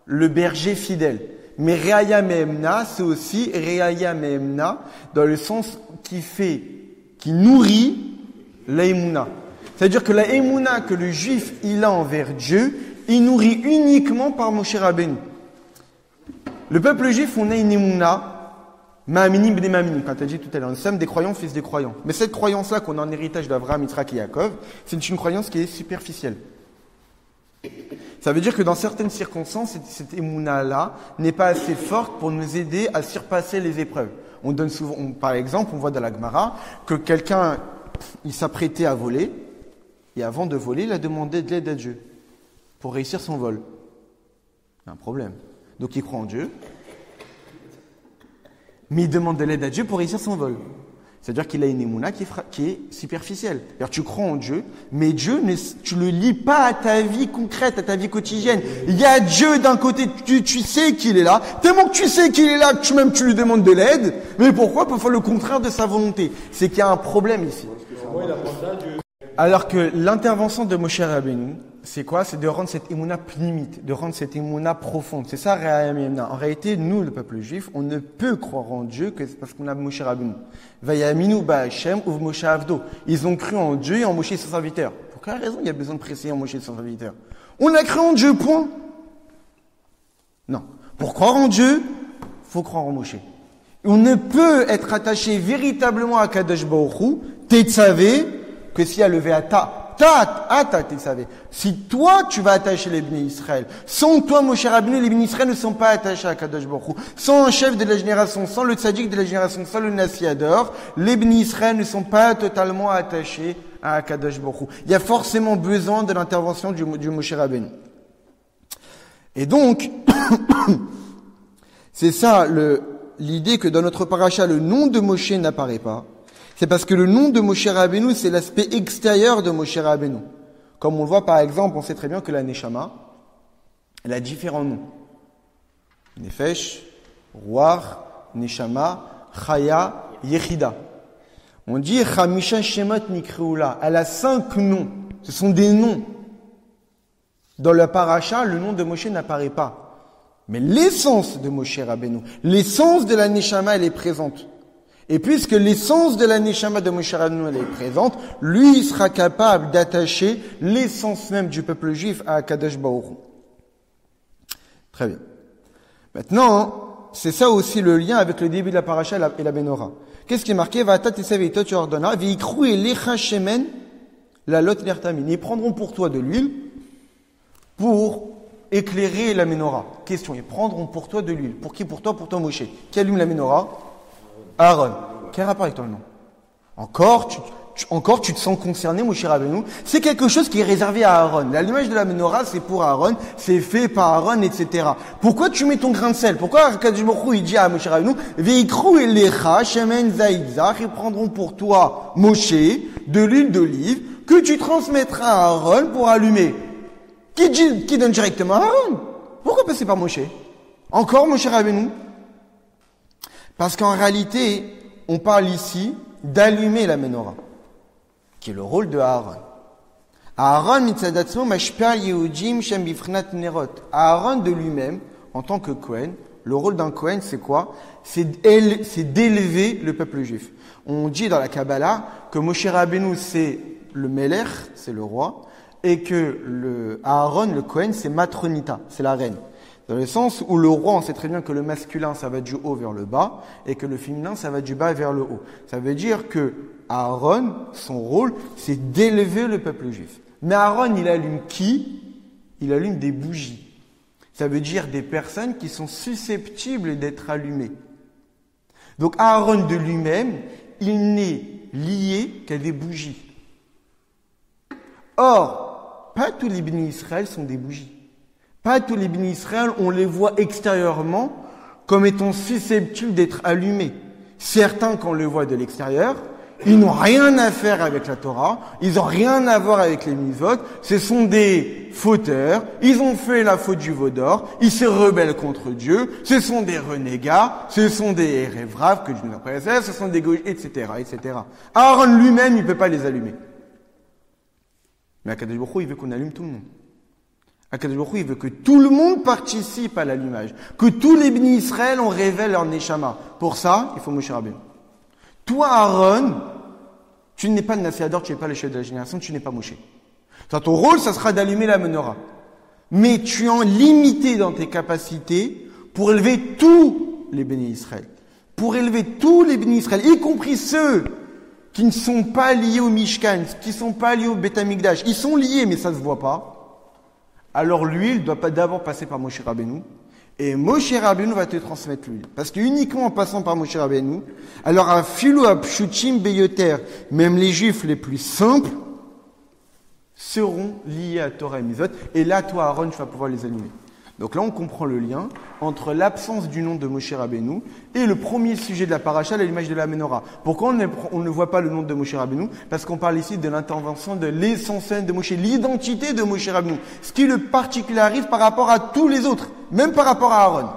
le berger fidèle. Mais Re'aya Me'emna, c'est aussi Re'aya Me'emna dans le sens qui nourrit l'Eimuna. C'est-à-dire que la émouna que le juif il a envers Dieu, il nourrit uniquement par Moshe Rabbeinu. Le peuple juif, on a une émouna, ma'aminim b'nei ma'aminim, quand tu as dit tout à l'heure. Nous sommes des croyants, fils des croyants. Mais cette croyance-là qu'on a en héritage d'Abraham, Yitzhak et Yaakov, c'est une croyance qui est superficielle. Ça veut dire que dans certaines circonstances, cette émouna-là n'est pas assez forte pour nous aider à surpasser les épreuves. On donne souvent, par exemple, on voit dans la Gemara que quelqu'un, il s'apprêtait à voler, et avant de voler, il a demandé de l'aide à Dieu pour réussir son vol. Il y a un problème. Donc il croit en Dieu, mais il demande de l'aide à Dieu pour réussir son vol. C'est-à-dire qu'il a une émouna qui est superficielle. C'est-à-dire tu crois en Dieu, mais Dieu, tu le lis pas à ta vie concrète, à ta vie quotidienne. Il y a Dieu d'un côté, tu sais qu'il est là. Tellement que tu sais qu'il est là, que tu lui demandes de l'aide. Mais pourquoi pour faire le contraire de sa volonté? C'est qu'il y a un problème ici. Alors que l'intervention de Moshe Rabbeinu, c'est quoi? C'est de rendre cette émouna pnimite, de rendre cette émouna profonde. C'est ça, en réalité, nous, le peuple juif, on ne peut croire en Dieu que parce qu'on a Moshe Rabbeinu. Vayaminu ba'Hashem ou Moshe Avdo. Ils ont cru en Dieu et en Moshe son serviteur. Pour quelle raison il y a besoin de préciser en Moshe son serviteur? On a cru en Dieu, point. Non. Pour croire en Dieu, faut croire en Moshe. On ne peut être attaché véritablement à Kadosh Baruch Hu, Tetzavé, que si a levé à Tetzavé. Si toi, tu vas attacher les Bnei Israël, sans toi, Moshe Rabbeinu, les Bnei Israël ne sont pas attachés à Kadosh Baruch Hu. Sans un chef de la génération, sans le tzaddik de la génération, sans le Nassiador, les Bnei Israël ne sont pas totalement attachés à Kadosh Baruch Hu. Il y a forcément besoin de l'intervention du Moshe Rabbeinu. Et donc, c'est ça l'idée que dans notre paracha, le nom de Moshe n'apparaît pas. C'est parce que le nom de Moshe Rabbeinu, c'est l'aspect extérieur de Moshe Rabbeinu. Comme on le voit par exemple, on sait très bien que la Neshama, elle a différents noms. Nefesh, Ruach, Neshama, Chaya, Yechida. On dit Chamisha Shemot Nikreula. Elle a 5 noms. Ce sont des noms. Dans le paracha, le nom de Moshe n'apparaît pas. Mais l'essence de Moshe Rabbeinu, l'essence de la Neshama, elle est présente. Et puisque l'essence de la Neshama de Moshe Rabbeinu, elle est présente, lui, il sera capable d'attacher l'essence même du peuple juif à Kadosh Baruch Hu. Très bien. Maintenant, c'est ça aussi le lien avec le début de la paracha et la Menorah. Qu'est-ce qui est marqué? Va'ata tesav ve'ito tu ordonneras, ve'ikru elecha shemen la lot l'ertamin. Ils prendront pour toi de l'huile pour éclairer la Menorah. Question, ils prendront pour toi de l'huile. Pour qui? Pour toi, Moshe. Qui allume la Menorah? Aaron. Quel rapport avec toi, non? Encore, tu te sens concerné, Moshe Rabbeinu. C'est quelque chose qui est réservé à Aaron. L'allumage de la Menorah, c'est pour Aaron, c'est fait par Aaron, etc. Pourquoi tu mets ton grain de sel? Pourquoi Kadosh Baruch Hu, il dit à Moshe Rabbeinu, Veikru elecha shemen zaïdzach, ils prendront pour toi, Moshe, de l'huile d'olive, que tu transmettras à Aaron pour allumer. Qui donne directement à Aaron? Pourquoi passer par Moshe? Encore Moshe Rabbeinu? Parce qu'en réalité, on parle ici d'allumer la Menorah, qui est le rôle de Aaron. Aaron mitzadatzmo mashpia yehudim shem bifchnat nerot. Aaron de lui-même, en tant que Kohen, le rôle d'un Kohen, c'est quoi? C'est d'élever le peuple juif. On dit dans la Kabbalah que Moshe Rabbeinu, c'est le Melech, c'est le roi, et que Aaron, le Kohen, c'est Matronita, c'est la reine. Dans le sens où le roi, on sait très bien que le masculin, ça va du haut vers le bas, et que le féminin, ça va du bas vers le haut. Ça veut dire que Aaron, son rôle, c'est d'élever le peuple juif. Mais Aaron, il allume qui? Il allume des bougies. Ça veut dire des personnes qui sont susceptibles d'être allumées. Donc Aaron de lui-même, il n'est lié qu'à des bougies. Or, pas tous les bénis Israël sont des bougies. Pas tous les bénis Israël, on les voit extérieurement comme étant susceptibles d'être allumés. Certains, quand on les voit de l'extérieur, ils n'ont rien à faire avec la Torah, ils n'ont rien à voir avec les mitzvot, ce sont des fauteurs, ils ont fait la faute du veau d'or, ils se rebellent contre Dieu, ce sont des renégats, ce sont des révraves que Dieu nous préserve, ce sont des gauches, etc., etc. Aaron lui-même, il ne peut pas les allumer. Mais Akadosh Baruch Hu, il veut qu'on allume tout le monde. Akadosh Baruch Hu, il veut que tout le monde participe à l'allumage, que tous les bénis Israël on révèle leur neshama. Pour ça, il faut Moshe Rabbeinu. Toi, Aaron, tu n'es pas le Nassiador, tu n'es pas le chef de la génération, tu n'es pas Moshe. Ton rôle, ça sera d'allumer la menorah. Mais tu es limité dans tes capacités pour élever tous les bénis Israël. Pour élever tous les bénis Israël, y compris ceux qui ne sont pas liés au Mishkan, qui ne sont pas liés au Beth Amikdash. Ils sont liés, mais ça ne se voit pas. Alors l'huile ne doit pas d'abord passer par Moshe Rabbeinu. Et Moshe Rabbeinu va te transmettre l'huile. Parce que uniquement en passant par Moshe Rabbeinu, alors à Filou Apshuchim Beyoter, même les Juifs les plus simples, seront liés à Torah et Mitzvot. Et là, toi, Aaron, tu vas pouvoir les allumer. Donc là, on comprend le lien entre l'absence du nom de Moshe Rabbeinu et le premier sujet de la paracha, l'image de la menorah. Pourquoi on ne voit pas le nom de Moshe Rabbeinu? Parce qu'on parle ici de l'intervention de l'essentiel de Moshe, l'identité de Moshe Rabbeinu, ce qui le particularise par rapport à tous les autres, même par rapport à Aaron.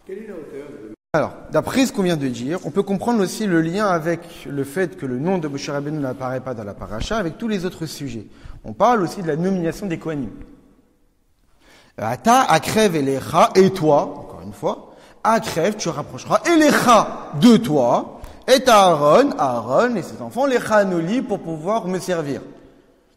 Quelle est la hauteur de... Alors, d'après ce qu'on vient de dire, on peut comprendre aussi le lien avec le fait que le nom de Moshe Rabbeinu n'apparaît pas dans la paracha avec tous les autres sujets. On parle aussi de la nomination des Kohanim. Ata akrev elecha, et toi, encore une fois, akrev, tu rapprocheras, elecha, de toi, et Aaron et ses enfants, lecha anoli, pour pouvoir me servir.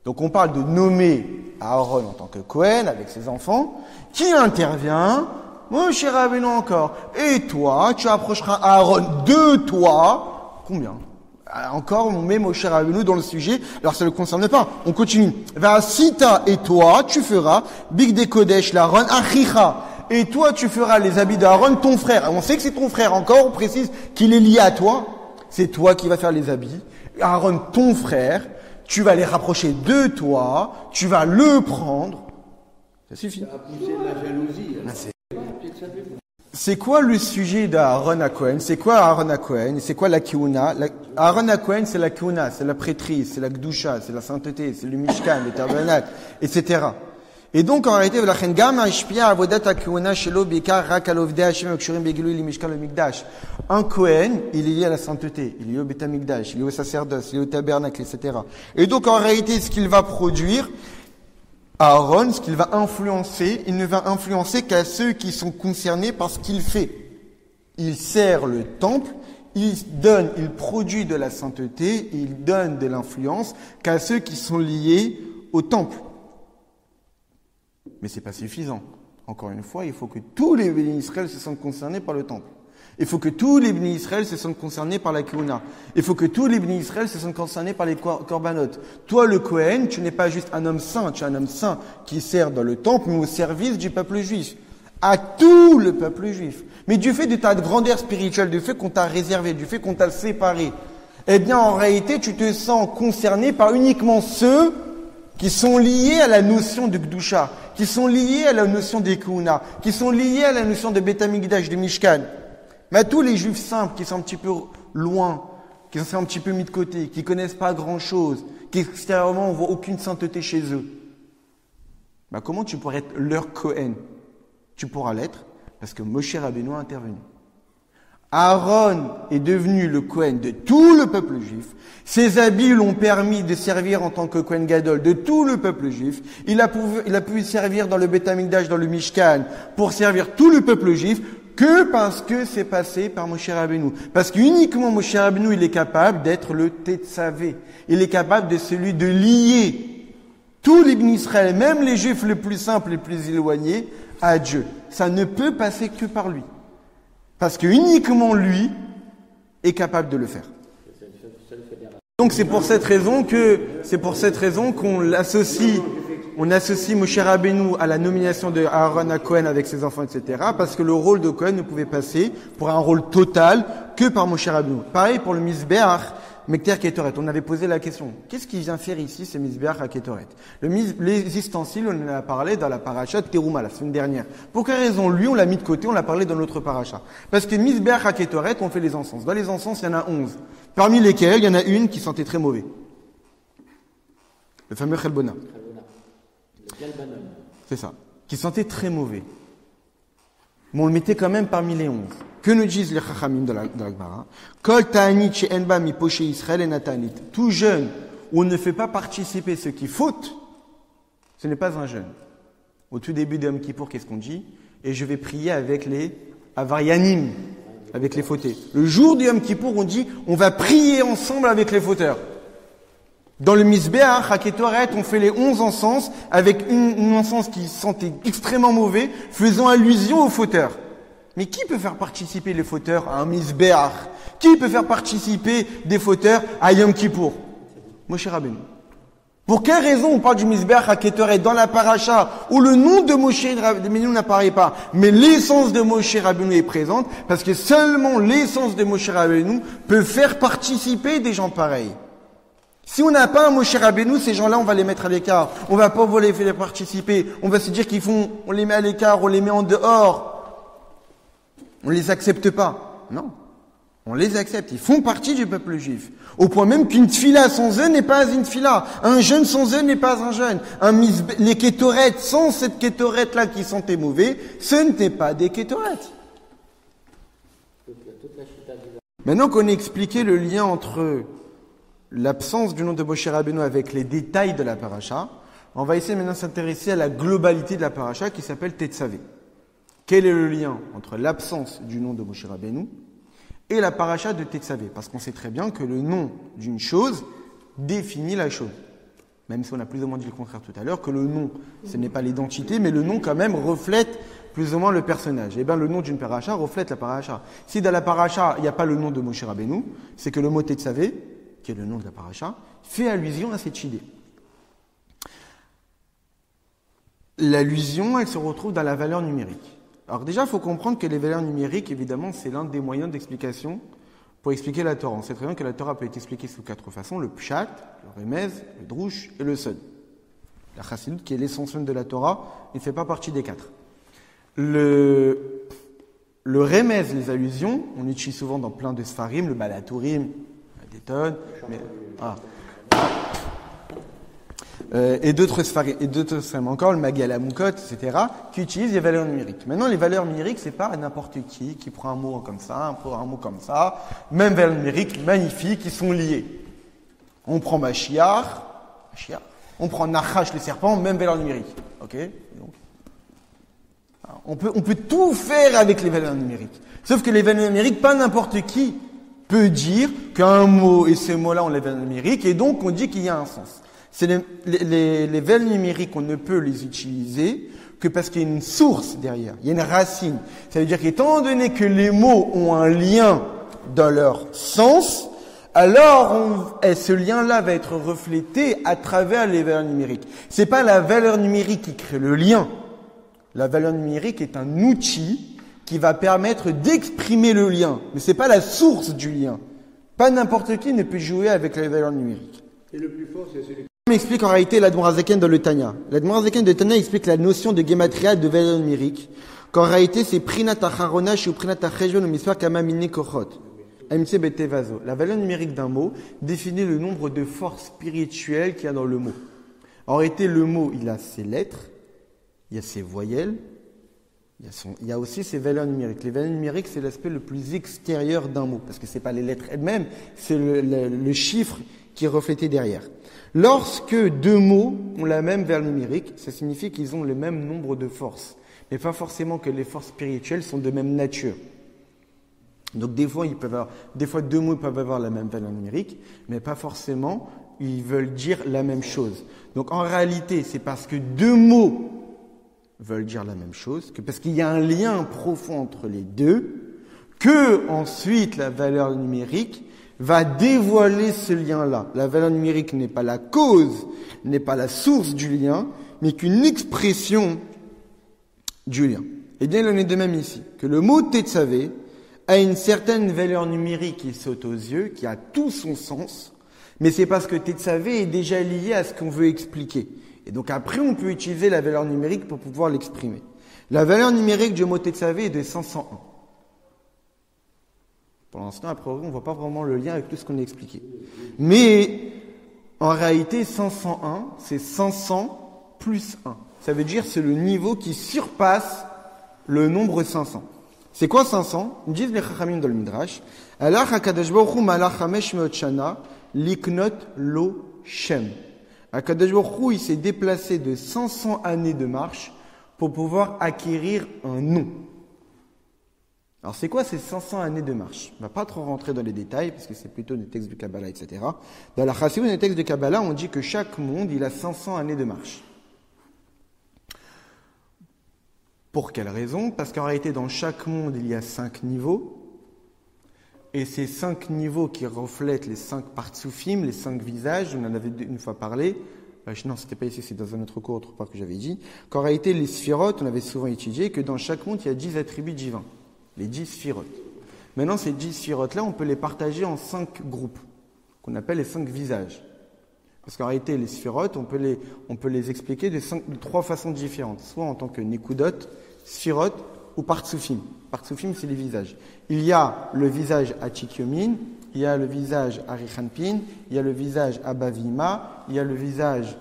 Donc on parle de nommer Aaron en tant que Kohen, avec ses enfants, qui intervient, Moshe Rabbeinu encore, et toi, tu approcheras Aaron de toi, combien? Encore, on met Moshe Rabbeinu dans le sujet, alors ça ne le concerne pas. On continue. Vasita, et toi, tu feras, Bigdei Kodesh, l'Aaron, Achicha, et toi, tu feras les habits d'Aaron, ton frère. On sait que c'est ton frère, encore, on précise qu'il est lié à toi. C'est toi qui vas faire les habits. Aaron, ton frère, tu vas les rapprocher de toi, tu vas le prendre. Ça suffit. Ça a poussé de la jalousie. C'est quoi le sujet d'Aaron à Cohen? C'est quoi Aaron à Cohen? C'est quoi la Kihuna? Aaron à Cohen, c'est la Kihuna, c'est la prêtrise, c'est la Gdusha, c'est la sainteté, c'est le Mishkan, le tabernacle, etc. Et donc, en réalité, un Cohen, il est lié à la sainteté, il est lié au Beth Amikdash, il est lié au sacerdoce, il est lié au tabernacle, etc. Et donc, en réalité, ce qu'il va produire, Aaron, ce qu'il va influencer, il ne va influencer qu'à ceux qui sont concernés par ce qu'il fait. Il sert le temple, il produit de la sainteté, il donne de l'influence qu'à ceux qui sont liés au temple. Mais c'est pas suffisant. Encore une fois, il faut que tous les bénis Israël se sentent concernés par le temple. Il faut que tous les bénis Israël se sentent concernés par la Kihuna. Il faut que tous les bénis Israël se sentent concernés par les korbanot. Toi, le Kohen, tu n'es pas juste un homme saint, tu es un homme saint qui sert dans le temple, mais au service du peuple juif. À tout le peuple juif. Mais du fait de ta grandeur spirituelle, du fait qu'on t'a réservé, du fait qu'on t'a séparé, eh bien, en réalité, tu te sens concerné par uniquement ceux qui sont liés à la notion de Gdusha, qui sont liés à la notion des Kihuna, qui sont liés à la notion de Beth Amikdash, de Mishkan. Mais à tous les juifs simples qui sont un petit peu loin, qui sont un petit peu mis de côté, qui connaissent pas grand chose, qui extérieurement on voit aucune sainteté chez eux. Bah, comment tu pourrais être leur Kohen? Tu pourras l'être parce que Moshe Rabbeinu a intervenu. Aaron est devenu le Kohen de tout le peuple juif. Ses habits l'ont permis de servir en tant que Kohen Gadol de tout le peuple juif. Il a pu servir dans le Beth Amikdash, dans le Mishkan, pour servir tout le peuple juif, que parce que c'est passé par Moshe Rabbeinu. Parce qu'uniquement Moshe Rabbeinu, il est capable d'être le Tetzavé. Il est capable de celui de lier tous les bénis Israël, même les juifs les plus simples, les plus éloignés, à Dieu. Ça ne peut passer que par lui. Parce que uniquement lui est capable de le faire. Donc c'est pour cette raison qu'on associe Moshe Rabbeinu à la nomination de Aaron à Cohen avec ses enfants, etc. Parce que le rôle de Cohen ne pouvait passer pour un rôle total que par Moshe Rabbeinu. Pareil pour le Mizbeach, Mekter Ketoret. On avait posé la question. Qu'est-ce qui vient faire ici, ce Mizbeach à Ketoret? Les ustensiles, on en a parlé dans la paracha de Teruma, la semaine dernière. Pour quelle raison? Lui, on l'a mis de côté, on l'a parlé dans notre paracha. Parce que Mizbeach à Ketoret, on fait les encens. Dans les encens, il y en a 11. Parmi lesquels, il y en a une qui sentait très mauvais. Le fameux Chelbona. C'est ça. Qui sentait très mauvais. Mais on le mettait quand même parmi les 11. Que nous disent les Chachamim de la Gemara? Kol ta'anit she'en ba mi poché Israël et natanit. Tout jeûne où on ne fait pas participer ceux qui fautent, ce n'est pas un jeûne. Au tout début de Yom Kippour, qu'est-ce qu'on dit? Et je vais prier avec les avarianim, avec les fautés. Le jour de Yom Kippour, on dit, on va prier ensemble avec les fauteurs. Dans le Mizbeach, à Ketoret, on fait les 11 encens avec une encens qui sentait extrêmement mauvais, faisant allusion aux fauteurs. Mais qui peut faire participer les fauteurs à un Mizbeach? Qui peut faire participer des fauteurs à Yom Kippour? Moshe Rabbeinu. Pour quelle raison on parle du Mizbeach à Ketoret dans la paracha où le nom de Moshe Rabbeinu n'apparaît pas, mais l'essence de Moshe Rabbeinu est présente? Parce que seulement l'essence de Moshe Rabbeinu peut faire participer des gens pareils. Si on n'a pas un Moshe Rabbeinu, ces gens-là, on va les mettre à l'écart. On va pas les faire participer. On va se dire on les met à l'écart, on les met en dehors. On les accepte pas. Non. On les accepte. Ils font partie du peuple juif. Au point même qu'une tfila sans eux n'est pas une tfila. Un jeûne sans eux n'est pas un jeûne. Les kétorettes sans cette kétorette-là qui sentait mauvais, ce n'est pas des kétorettes. Maintenant qu'on a expliqué le lien entre l'absence du nom de Moshe Rabbeinu avec les détails de la paracha, on va essayer maintenant de s'intéresser à la globalité de la paracha qui s'appelle Tetzavé. Quel est le lien entre l'absence du nom de Moshe Rabbeinu et la paracha de Tetzavé? Parce qu'on sait très bien que le nom d'une chose définit la chose. Même si on a plus ou moins dit le contraire tout à l'heure, que le nom, ce n'est pas l'identité, mais le nom quand même reflète plus ou moins le personnage. Eh bien, le nom d'une paracha reflète la paracha. Si dans la paracha, il n'y a pas le nom de Moshe Rabbeinu, c'est que le mot Tetzavé, qui est le nom de la paracha, fait allusion à cette idée. L'allusion, elle se retrouve dans la valeur numérique. Alors déjà, il faut comprendre que les valeurs numériques, évidemment, c'est l'un des moyens d'explication pour expliquer la Torah. On sait très bien que la Torah peut être expliquée sous 4 façons: le pshat, le remez, le drouch et le sod. La chassidut, qui est l'essentiel de la Torah, ne fait pas partie des 4. Le remez, les allusions, on utilise souvent dans plein de sfarim, le balatourim, des tonnes, mais et d'autres sfarim encore, le Magalamukot, etc., qui utilisent les valeurs numériques. Maintenant, les valeurs numériques, c'est pas n'importe qui prend un mot comme ça, un mot comme ça, même valeurs numériques magnifiques, qui sont liées. On prend Mashiach, on prend Nachash, le serpent, même valeur numérique. Ok? Donc, on peut tout faire avec les valeurs numériques. Sauf que les valeurs numériques, pas n'importe qui peut dire qu'un mot et ces mots-là ont les valeurs numériques, et donc on dit qu'il y a un sens. C'est les valeurs numériques, on ne peut les utiliser que parce qu'il y a une source derrière, il y a une racine. Ça veut dire qu'étant donné que les mots ont un lien dans leur sens, alors ce lien-là va être reflété à travers les valeurs numériques. C'est pas la valeur numérique qui crée le lien. La valeur numérique est un outil qui va permettre d'exprimer le lien, mais c'est pas la source du lien. Pas n'importe qui ne peut jouer avec les valeurs numériques. Et le plus fort, c'est celui On explique en réalité l'Admor HaZaken dans le Tanya. L'Admor HaZaken de Tanya explique la notion de gematria de valeur numérique, qu'en réalité c'est Prinat Acharonash ou Prinat Acheshvan ou Misvar Kamamine Kochot. MC Betevazo. La valeur numérique d'un mot définit le nombre de forces spirituelles qu'il y a dans le mot. En réalité, le mot, il a ses lettres, il y a ses voyelles, il y a aussi ses valeurs numériques. Les valeurs numériques, c'est l'aspect le plus extérieur d'un mot, parce que c'est pas les lettres elles-mêmes, c'est le chiffre qui est reflété derrière. Lorsque deux mots ont la même valeur numérique, ça signifie qu'ils ont le même nombre de forces, mais pas forcément que les forces spirituelles sont de même nature. Donc des fois deux mots peuvent avoir la même valeur numérique, mais pas forcément ils veulent dire la même chose. Donc en réalité, c'est parce que deux mots veulent dire la même chose, que parce qu'il y a un lien profond entre les deux, que ensuite la valeur numérique va dévoiler ce lien-là. La valeur numérique n'est pas la cause, n'est pas la source du lien, mais qu'une expression du lien. Et bien il en est de même ici, que le mot Tetzavé a une certaine valeur numérique qui saute aux yeux, qui a tout son sens, mais c'est parce que Tetzavé est déjà lié à ce qu'on veut expliquer. Et donc après, on peut utiliser la valeur numérique pour pouvoir l'exprimer. La valeur numérique du mot Tetzavé est de 501. Pour l'instant, après, on ne voit pas vraiment le lien avec tout ce qu'on a expliqué. Mais, en réalité, 501, c'est 500 plus 1. Ça veut dire c'est le niveau qui surpasse le nombre 500. C'est quoi 500? Ils disent les Chachamim dans le Midrash. Allah HaKadosh Baruch Hu malach 500 shana liknot lo shem. HaKadosh Baruch Hu, il s'est déplacé de 500 années de marche pour pouvoir acquérir un nom. Alors c'est quoi ces 500 années de marche? On ne va pas trop rentrer dans les détails parce que c'est plutôt des textes du Kabbalah, etc. Dans la Chassidut, dans les textes de Kabbalah, on dit que chaque monde, il a 500 années de marche. Pour quelle raison? Parce qu'en réalité, dans chaque monde, il y a 5 niveaux. Et ces 5 niveaux qui reflètent les 5 partsoufim, les 5 visages, on en avait une fois parlé. Non, c'était pas ici, c'est dans un autre cours, autre part que j'avais dit. Qu'en réalité, les sphirotes, on avait souvent étudié que dans chaque monde, il y a 10 attributs divins. Les 10 sphirotes. Maintenant, ces 10 sphirotes-là, on peut les partager en 5 groupes, qu'on appelle les 5 visages. Parce qu'en réalité, les sphirotes, on peut les expliquer de 3 façons différentes. Soit en tant que nekudot, sphirotes ou partsoufim. Partsoufim, c'est les visages. Il y a le visage Achikyomin, il y a le visage Arichanpin, il y a le visage Abavima, il y a le visage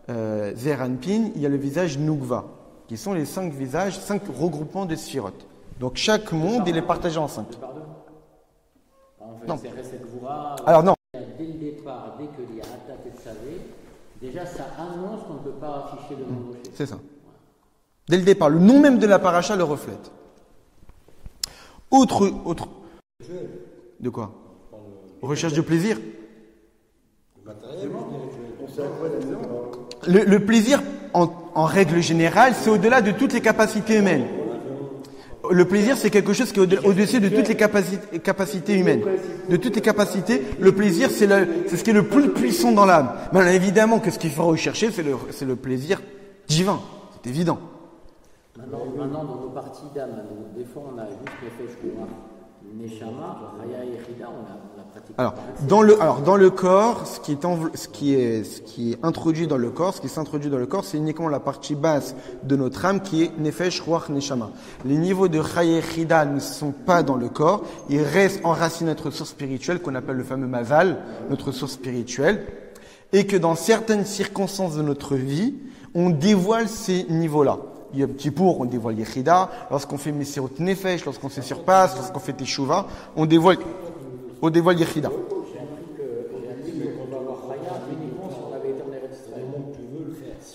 Zeranpin, il y a le visage Nugva, qui sont les 5 visages, 5 regroupements de sphirotes. Donc chaque monde, il est partagé en 5. Non. Alors non. Dès le départ, dès qu'il y a Atat et Tsavé, déjà ça annonce qu'on ne peut pas afficher le nom Moshe. C'est ça. Dès le départ, le nom même de la paracha le reflète. Autre. De quoi? Recherche de plaisir. Le plaisir, en règle générale, c'est au-delà de toutes les capacités humaines. Le plaisir, c'est quelque chose qui est au-dessus de toutes les capacités humaines. De toutes les capacités, le plaisir, c'est ce qui est le plus puissant dans l'âme. Mais évidemment que ce qu'il faut rechercher, c'est le plaisir divin. C'est évident. Maintenant, dans nos parties d'âme, des fois, on a juste Nefesh Ruach, Neshama, Haya et Chida, on a pratiqué. Alors, dans le corps, ce qui est introduit dans le corps, ce qui s'introduit dans le corps, c'est uniquement la partie basse de notre âme qui est Nefesh Ruach Neshama. Les niveaux de Haya et Chida ne sont pas dans le corps, ils restent enracinés à notre source spirituelle, qu'on appelle le fameux Mazal, notre source spirituelle, et que dans certaines circonstances de notre vie, on dévoile ces niveaux-là. Il y a un petit pour, on dévoile Yechida. Lorsqu'on fait Messirot Nefesh, lorsqu'on se surpasse, lorsqu'on fait Teshuva, on dévoile Yechida.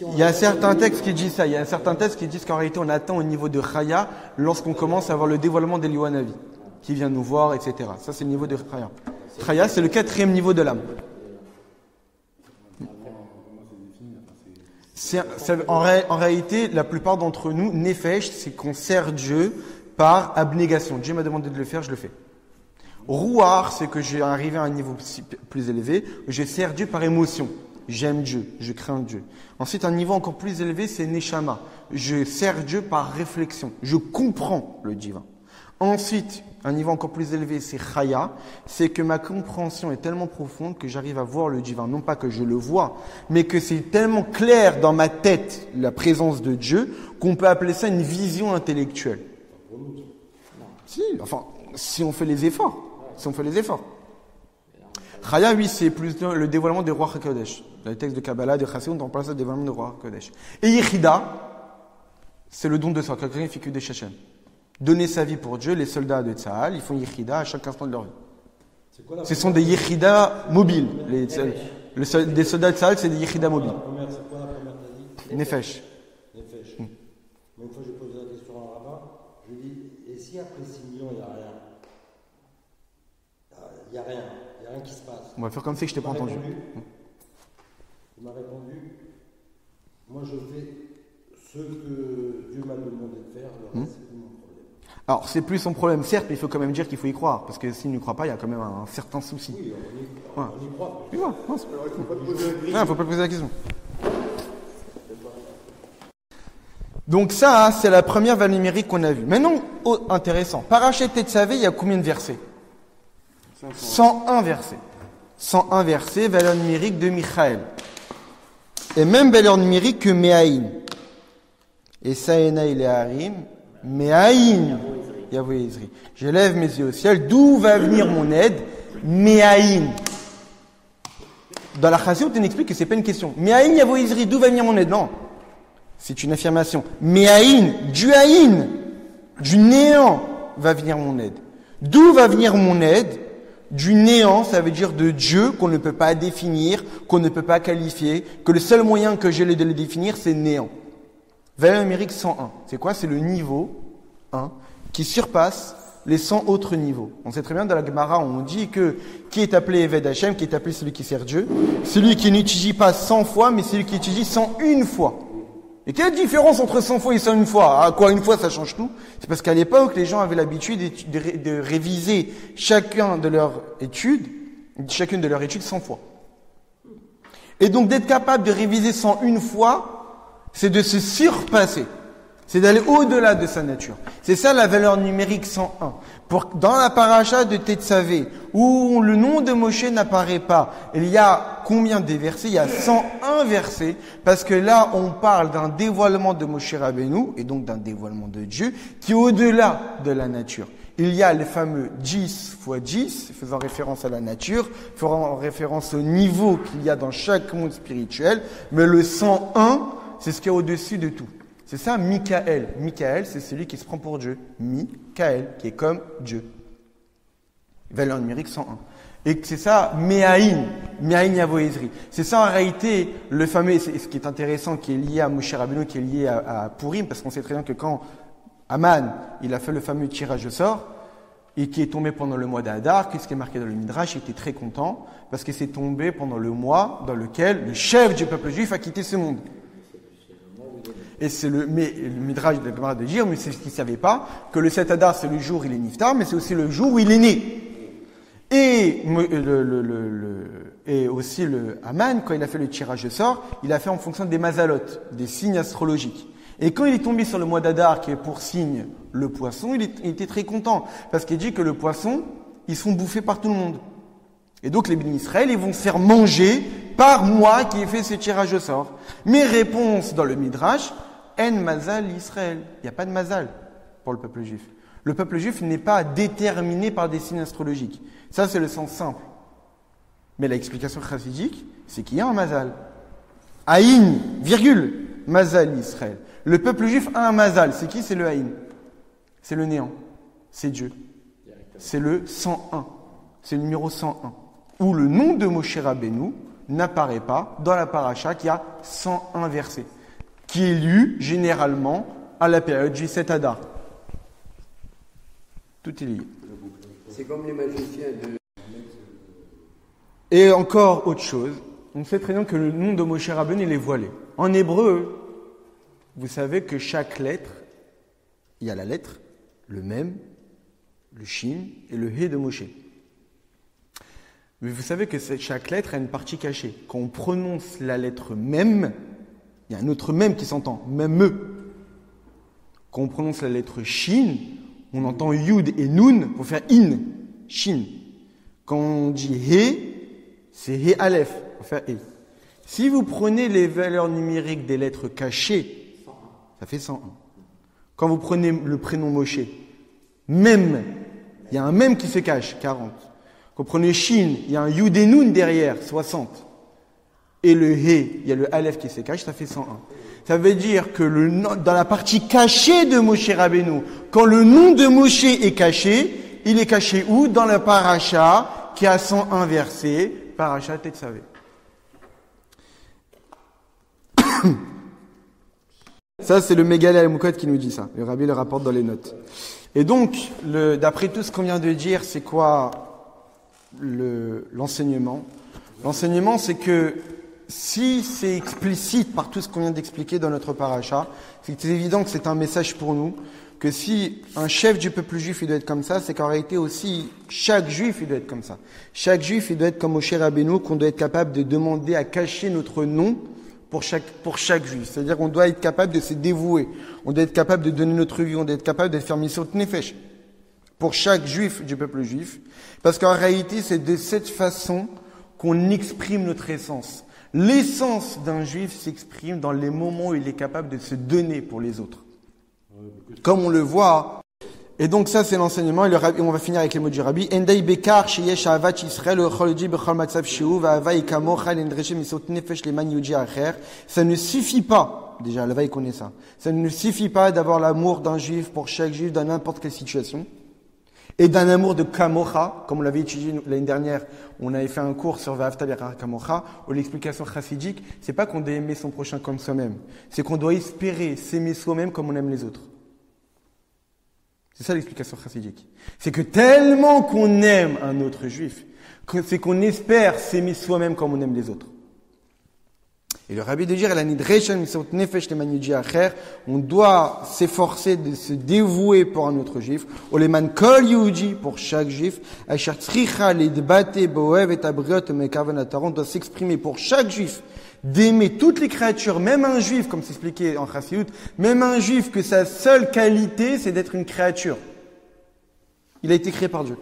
Il y a certains textes qui disent ça. Il y a certains textes qui disent qu'en réalité, on atteint au niveau de Chaya lorsqu'on commence à avoir le dévoilement d'Eliouanavi, qui vient nous voir, etc. Ça, c'est le niveau de Chaya. Chaya, c'est le 4e niveau de l'âme. En réalité, la plupart d'entre nous, Nefesh, c'est qu'on sert Dieu par abnégation. Dieu m'a demandé de le faire, je le fais. Ruach, c'est que j'ai arrivé à un niveau plus élevé, je sers Dieu par émotion. J'aime Dieu, je crains Dieu. Ensuite, un niveau encore plus élevé, c'est Neshama. Je sers Dieu par réflexion. Je comprends le divin. Ensuite, un niveau encore plus élevé, c'est Chaya. C'est que ma compréhension est tellement profonde que j'arrive à voir le divin. Non pas que je le vois, mais que c'est tellement clair dans ma tête, la présence de Dieu, qu'on peut appeler ça une vision intellectuelle. Si on fait les efforts. Chaya, oui, c'est plus le dévoilement des rois HaKodesh. Dans les textes de Kabbalah, de Chassidut, on parle ça de dévoilement des rois HaKodesh. Et Yechida, c'est le don de soi. Quelqu'un qui fait que des Shachem. Donner sa vie pour Dieu, les soldats de Tzahal, ils font Yechida à chaque instant de leur vie. Ce sont des Yechida mobiles. Des soldats de Tzahal, c'est des Yechida mobiles. Nefesh. Nefesh. Mais une fois, j'ai posé la question à un rabbin, je lui ai dit, et si après 6 millions, il n'y a rien? Il n'y a rien qui se passe. On va faire comme si je t'ai pas entendu. Il m'a répondu, moi je fais ce que Dieu m'a demandé de faire, le reste c'est plus mon problème. Alors c'est plus son problème, certes, mais il faut quand même dire qu'il faut y croire, parce que s'il ne croit pas, il y a quand même un certain souci. Oui, on y croit. Oui, il ne faut pas poser la question. Donc ça, c'est la première valeur numérique qu'on a vue. Maintenant, intéressant, Parashat Tetzavé, il y a combien de versets? 101 versets. 101 versets, valeur numérique de Michaël. Et même valeur numérique que Me'aïn. Et Saïna il est Harim, Me'aïn, Yahweh Ezri. J'élève mes yeux au ciel, d'où va venir mon aide? Me'aïn. Dans la Chassidut, on explique que c'est pas une question. Me'aïn, Yahweh Ezri, d'où va venir mon aide? Non. C'est une affirmation. Me'aïn, du haïn, du néant, va venir mon aide. D'où va venir mon aide? Du néant, ça veut dire de Dieu qu'on ne peut pas définir, qu'on ne peut pas qualifier, que le seul moyen que j'ai de le définir, c'est néant. Valeur numérique 101. C'est quoi? C'est le niveau 1 qui surpasse les 100 autres niveaux. On sait très bien dans la Gemara, on dit que qui est appelé Eved Hashem, qui est appelé celui qui sert Dieu, celui qui n'utilise pas 100 fois, mais celui qui utilise 101 fois. Et quelle différence entre 100 fois et 101 fois? Ah, quoi, une fois, ça change tout? C'est parce qu'à l'époque, les gens avaient l'habitude de réviser chacune de leurs études 100 fois. Et donc, d'être capable de réviser 101 fois, c'est de se surpasser. C'est d'aller au-delà de sa nature. C'est ça la valeur numérique 101. Dans la paracha de Tetzavé, où le nom de Moshe n'apparaît pas, il y a combien de versets? Il y a 101 versets, parce que là, on parle d'un dévoilement de Moshe Rabbeinu, et donc d'un dévoilement de Dieu, qui est au-delà de la nature. Il y a le fameux 10 fois 10, faisant référence à la nature, faisant référence au niveau qu'il y a dans chaque monde spirituel, mais le 101, c'est ce qui est au-dessus de tout. C'est ça, Michael. Michael, c'est celui qui se prend pour Dieu. Michael, qui est comme Dieu. Valeur numérique 101. Et c'est ça, Me'aïn Yavo Ezri. C'est ça, en réalité, le fameux, ce qui est intéressant, qui est lié à Moshe Rabbeinu, qui est lié à Purim, parce qu'on sait très bien que quand Aman, il a fait le fameux tirage au sort, et qui est tombé pendant le mois d'Adar, qu'est-ce qui est marqué dans le Midrash, il était très content, parce que c'est tombé pendant le mois dans lequel le chef du peuple juif a quitté ce monde. Et c'est le Midrash de la Gemara de dire, mais c'est ce qu'il ne savait pas, que le 7 Adar, c'est le jour où il est niftar, mais c'est aussi le jour où il est né. Et aussi le Haman, quand il a fait le tirage de sort, il a fait en fonction des mazalot, des signes astrologiques. Et quand il est tombé sur le mois d'Adar, qui est pour signe le poisson, il était très content, parce qu'il dit que le poisson, ils sont bouffés par tout le monde. Et donc les bénis Israël, ils vont se faire manger par moi qui ai fait ce tirage au sort. Mes réponses dans le Midrash, En Mazal Israël. Il n'y a pas de Mazal pour le peuple juif. Le peuple juif n'est pas déterminé par des signes astrologiques. Ça, c'est le sens simple. Mais l'explication chassidique, c'est qu'il y a un Mazal. Aïn, virgule, Mazal Israël. Le peuple juif a un Mazal. C'est qui? C'est le Aïn. C'est le néant. C'est Dieu. C'est le 101. C'est le numéro 101. Où le nom de Moshe Rabbeinu n'apparaît pas dans la paracha qui a 101 versets, qui est lu généralement à la période du 7 Adar. Tout est lié. C'est comme les magiciens de... Et encore autre chose, on sait très bien que le nom de Moshe Rabbeinu il est voilé. En hébreu, vous savez que chaque lettre, il y a la lettre, le Mem, le Shin et le He de Moshe. Mais vous savez que chaque lettre a une partie cachée. Quand on prononce la lettre Mem, il y a un autre Mem qui s'entend, Meme. Quand on prononce la lettre Shin, on entend Yud et Nun pour faire In, Shin. Quand on dit He, c'est He Aleph pour faire E. Si vous prenez les valeurs numériques des lettres cachées, ça fait 101. Quand vous prenez le prénom Moshe, Mem, il y a un Mem qui se cache, 40. Quand vous prenez Shin, il y a un Yud et Nun derrière, 60. Et le He, il y a le Aleph qui se cache, ça fait 101. Ça veut dire que dans la partie cachée de Moshe Rabbeinu, quand le nom de Moshe est caché, il est caché où? Dans la paracha qui a 101 versets, paracha Tetzavé. Ça, c'est le Mégalé Al-Moukot qui nous dit ça. Le Rabbi le rapporte dans les notes. Et donc, d'après tout ce qu'on vient de dire, c'est quoi l'enseignement? L'enseignement, c'est que si c'est explicite par tout ce qu'on vient d'expliquer dans notre paracha, c'est évident que c'est un message pour nous, que si un chef du peuple juif il doit être comme ça, c'est qu'en réalité aussi, chaque juif il doit être comme ça. Chaque juif il doit être comme Moshe Rabbeinu, qu'on doit être capable de demander à cacher notre nom pour chaque juif. C'est-à-dire qu'on doit être capable de se dévouer, on doit être capable de donner notre vie, on doit être capable de faire mission de nefesh pour chaque juif du peuple juif. Parce qu'en réalité, c'est de cette façon qu'on exprime notre essence. L'essence d'un juif s'exprime dans les moments où il est capable de se donner pour les autres. Comme on le voit. Et donc ça, c'est l'enseignement. Et on va finir avec les mots du Rabbi. Endai bekar sheyesh ahavat Yisrael uchol bechol matzav shehu va'avai kamocha l'endreshe misot nefesh leman yudi acher. Ça ne suffit pas. Déjà, la veille connaît ça. Ça ne suffit pas d'avoir l'amour d'un juif pour chaque juif dans n'importe quelle situation. Et d'un amour de kamocha, comme on l'avait étudié l'année dernière, on avait fait un cours sur Va'avta b'Yarach kamocha, où l'explication chassidique, c'est pas qu'on doit aimer son prochain comme soi-même, c'est qu'on doit espérer s'aimer soi-même comme on aime les autres. C'est ça l'explication chassidique. C'est que tellement qu'on aime un autre juif, c'est qu'on espère s'aimer soi-même comme on aime les autres. Et le rabbi de dire, on doit s'efforcer de se dévouer pour un autre juif, oleman kol yehudi, pour chaque juif, on doit s'exprimer pour chaque juif, d'aimer toutes les créatures, même un juif, comme c'est expliqué en Chassidut, même un juif que sa seule qualité, c'est d'être une créature. Il a été créé par Dieu.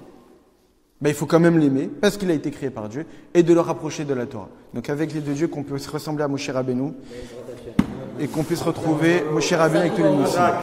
Ben, il faut quand même l'aimer, parce qu'il a été créé par Dieu, et de le rapprocher de la Torah. Donc avec les deux dieux, qu'on puisse ressembler à Moshe Rabbeinu, et qu'on puisse retrouver Moshe Rabbeinu avec tous les musulmans.